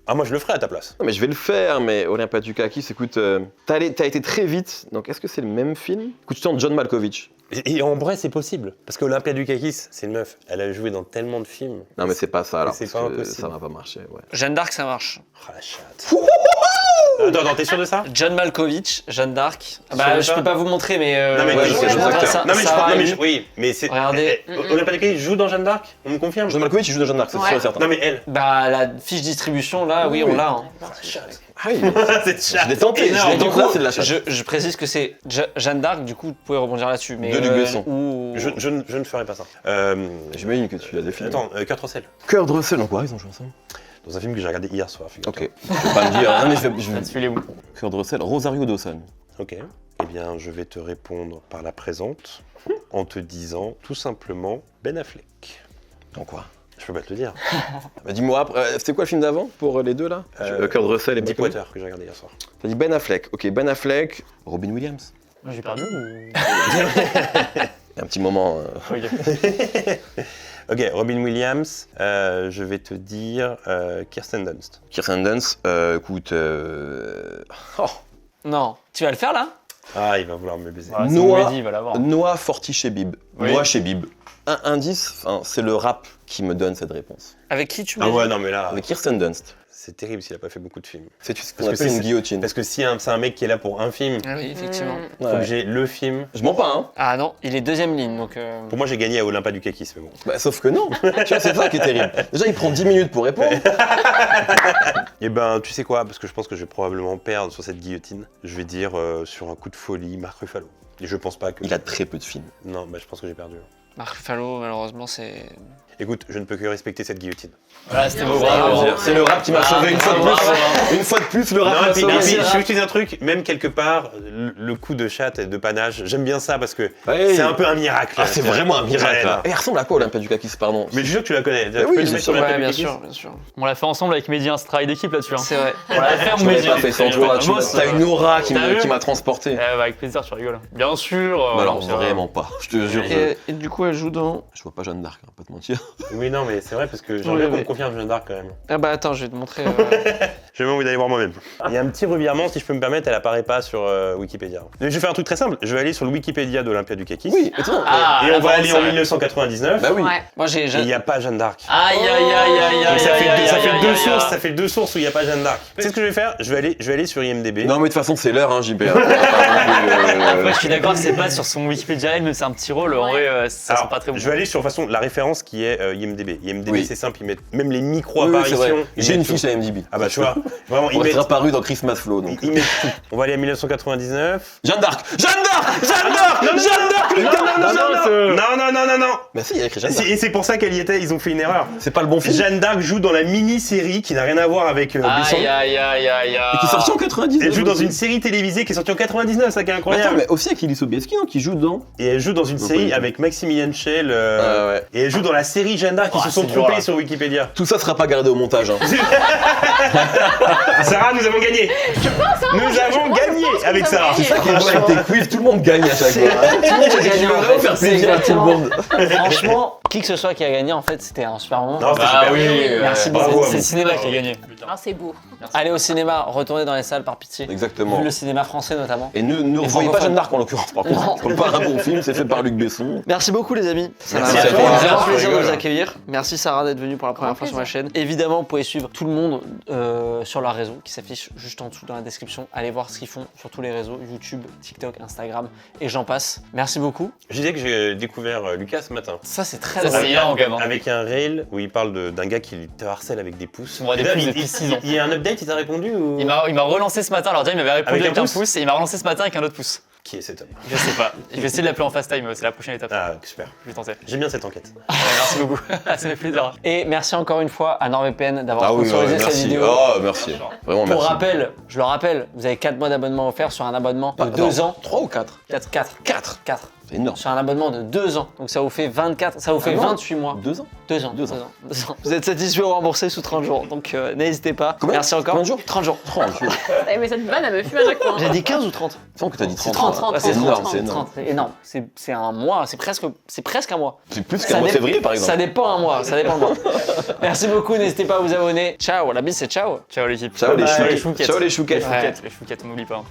Ah, moi, je le ferai à ta place. Non, mais je vais le faire, mais Olympia Dukakis, écoute, t'as été très vite, donc est-ce que c'est le même film? Écoute, tu tentes John Malkovich. Et en vrai, c'est possible. Parce que Olympia Dukakis, c'est une meuf. Elle a joué dans tellement de films. Non, mais c'est pas ça alors. c'est parce pas que impossible. ça va pas marcher, ouais. Jeanne d'Arc, ça marche. Ah, la chatte. Attends, t'es sûr de ça? John Malkovich, Jeanne d'Arc. Sur Bah, le je tas. peux pas vous montrer, mais. Non, mais ouais, tu- je sais, je je montrerai sais. ça- Non, mais je Sarah crois. Non, mais Lee. oui, mais c'est. Regardez. Olympia Dukakis joue dans Jeanne d'Arc? On me confirme? John Malkovich, il joue dans Jeanne d'Arc, c'est Ouais. sûr et certain. Non, mais elle. Bah, la fiche distribution, là, oui, on l'a. Hein. Ah oui, mais Cette je chatte. l'ai tenté, je énorme. l'ai Du tenté, coup, là, c'est de la chatte. je précise que c'est Jeanne d'Arc, du coup, vous pouvez rebondir là-dessus. Mais, De Luc Besson. ou- Je ne ferai pas ça. J'imagine que tu as des films. Attends, Kurt Russell. Kurt Russell, donc ouais, ils ont joué ensemble. Dans un film que j'ai regardé hier soir. figure-toi. Ok, je vais pas le dire. Non, mais je vais... Là-dessus, il est bon. Kurt Russell, Rosario Dawson. Ok. Eh bien, je vais te répondre par la présente en te disant tout simplement Ben Affleck. Donc quoi? Je peux pas te le dire. Bah, dis-moi, après, c'était quoi le film d'avant pour les deux là? Kurt Russell et Deepwater que j'ai regardé hier soir. T'as dit Ben Affleck. Ok, Ben Affleck, Robin Williams. J'ai perdu ou. Un petit moment. Ok. Ok, Robin Williams, je vais te dire Kirsten Dunst. Kirsten Dunst, écoute. Oh, Non. Tu vas le faire, là? Ah, il va vouloir me baiser. Voilà, c'est Noah- mon Mehdi, il va l'avoir. Noah Forti-Shebib. Oui. Noah Shebib. Un indice, c'est le rap qui me donne cette réponse. Avec qui tu Ah m'as ouais, dit non mais là, Avec Kirsten Dunst. c'est terrible s'il a pas fait beaucoup de films. C'est ce qu'on Parce que appelle c'est- une guillotine. Parce que si c'est un mec qui est là pour un film, Ah oui, effectivement. faut Ouais. que j'ai le film. Je mens pas, hein. Ah non, il est deuxième ligne, donc. Pour moi, j'ai gagné à Olympia Dukakis, mais bon. Bah, sauf que non. Tu vois, c'est ça qui est terrible. Déjà, il prend 10 minutes pour répondre. Eh ben, tu sais quoi, parce que je pense que je vais probablement perdre sur cette guillotine, je vais dire sur un coup de folie, Marc Ruffalo. Et je pense pas que. Il a très peu de films. Non, bah je pense que j'ai perdu. Marc Ruffalo, malheureusement, c'est. Écoute, je ne peux que respecter cette guillotine. Voilà, c'était beau, Ah, bravo. c'est le rap qui m'a sauvé une fois de plus. Une fois de plus, le rap Non, m'a et puis, sauvé. et puis, je vais te dire un truc, même quelque part, le coup de chatte et de panache, j'aime bien ça parce que Ouais. c'est un peu un miracle. Ah, c'est vraiment un miracle. Ouais, là. non. Et il ressemble à quoi Olympia Dukakis, pardon? Mais je suis sûr que tu la connais. Tu oui, peux le bien mettre sûr. sur Olympia Ouais, bien Dukakis. sûr, bien sûr. On l'a fait ensemble avec Mehdi, c'est un travail d'équipe là-dessus. Hein. C'est vrai. On l'a fait, Je l'avais Mehdi. pas fait sans toi. Tu Moi, t'as une aura qui T'as vu m'a transporté. Eh, bah, avec plaisir, tu rigoles. Bien sûr. Bah alors, c'est vrai. vraiment pas. Je te jure. Et du coup, elle joue dans. Je vois pas Jeanne d'Arc, hein, pas te mentir. Oui, non, mais c'est vrai parce que Oui, j'aimerais qu'on mais- me confirme Jeanne d'Arc quand même. Ah bah attends, je vais te montrer. J'ai même envie d'aller voir moi-même. Il y a un petit revirement, si je peux me permettre, elle apparaît pas sur Wikipédia. Mais je vais faire un truc très simple. Je vais aller sur le Wikipédia de l'Olympia du Kakis. Oui, attends. Et on va aller en 1999. Bah oui. Ouais. Moi, j'ai. Et il n'y a pas Jeanne d'Arc. Aïe aïe aïe aïe Donc aïe ça fait, aïe, ça fait aïe, deux aïe, sources, aïe. ça fait 2 sources où il n'y a pas Jeanne d'Arc. Tu sais ce que je vais faire? Je vais aller sur IMDb. Non, mais de toute façon, c'est l'heure, hein, JP. Moi, je suis d'accord que c'est pas sur son Wikipédia, elle, mais c'est un petit rôle. En vrai, ça Alors, sent pas très bon. je vais aller sur de toute façon la référence qui est IMDb. IMDb, Oui. c'est simple, ils mettent même les Oui, c'est micro-apparitions. vrai. ils J'ai une mettent tout. fiche à MDB. Ah bah tu vois, vraiment, On restera apparu dans Christmas Flow. Donc. ils mettent tout. On va aller à 1999. Jeanne d'Arc. Jeanne d'Arc. Jeanne d'Arc. Jeanne d'Arc. Non. Bah si, il y a écrit Jeanne d'Arc. Et c'est pour ça qu'elle y était, ils ont fait une erreur. C'est pas le bon film. Jeanne d'Arc joue dans la mini-série qui n'a rien à voir avec Besson. Aïe aïe aïe aïe Et qui est sorti en 99. Elle joue dans aussi. une série télévisée qui est sortie en 99, ça qui est Attends, incroyable. mais aussi avec Lily Sobieski, non, qui joue dedans. Et elle joue dans une Donc, série oui. avec Maximilian Schell. Ouais. Et elle joue dans la série Jeanne d'Arc qui se sont c'est dur, trompés là. sur Wikipédia. Tout ça sera pas gardé au montage. Hein. Sarah, nous avons gagné. Nous avons gagné avec Sarah. gagné. C'est ça qui est beau avec tes quiz, tout le monde gagne à chaque fois. Tout le monde a gagné, en fait. faire C'est plaisir à tout le exactement- monde. Franchement, qui que ce soit qui a gagné, en fait, c'était un super moment. Non, c'était Ah super. oui, Merci bravo beaucoup. à c'est vous. le cinéma qui a gagné. Ah, c'est beau. Allez au cinéma, retournez dans les salles par pitié. Exactement. Vu le cinéma français notamment. Et ne revoyez pas francophones. Jeanne d'Arc en l'occurrence, par Non. contre. C'est pas un bon film, c'est fait par Luc Besson. Merci beaucoup les amis. Ça m'a Merci fait à toi. vraiment On plaisir de rigole. vous accueillir. Merci Sarah d'être venue pour la première fois sur ma chaîne. Évidemment, vous pouvez suivre tout le monde sur leur réseau qui s'affiche juste en dessous dans la description. Allez voir ce qu'ils font sur tous les réseaux, YouTube, TikTok, Instagram et j'en passe. Merci beaucoup. Je disais que j'ai découvert Lucas ce matin. Ça c'est très Ça, c'est hilarant, quand même, hein. Avec un reel où il parle d'un gars qui te harcèle avec des pouces. Moi, des Et là, pouces il- depuis il- 6 ans. Il y a un update, il t'a répondu ou... Il m'a relancé ce matin, alors déjà il m'avait répondu Avec un avec un pouce pouce et il m'a relancé ce matin avec un autre pouce. Qui est cet homme? Je sais pas. Je vais essayer de l'appeler en fast time, c'est la prochaine étape. Ah, super. Je vais tenter. J'aime bien cette enquête. Ouais, merci beaucoup. Ça fait plaisir. Et merci encore une fois à NordVPN d'avoir Ah oui, sponsorisé cette merci. vidéo. Oh, merci. Vraiment Pour merci. rappel, je le rappelle, vous avez 4 mois d'abonnement offert sur un abonnement de 2 ans. 3 ou 4 4. C'est énorme. Sur un abonnement de 2 ans. Donc ça vous fait 24, ça vous fait Ah non. 28 mois. 2 ans 2 ans. 2 ans. 2 ans. Vous êtes satisfait ou remboursé sous 30 jours. Donc n'hésitez pas. Combien Merci encore. Combien de jours 30 jours. 30 jours. Eh, mais cette vanne, elle me fume à chaque fois. J'ai dit 15 ou 30 C'est que t'as dit 30. 30. Ouais, c'est C'est énorme, 30, c'est énorme. 30. C'est énorme. C'est un mois, c'est presque un mois. C'est plus Ça qu'un mois de dé- février par Ça exemple. dépend un mois, ça dépend le mois. Merci beaucoup, n'hésitez pas à vous abonner. Ciao, la bise c'est ciao. Ciao l'équipe. Ciao les Bye. chouquettes. chouquettes. Ciao les chouquettes. Les chouquettes, on n'oublie pas.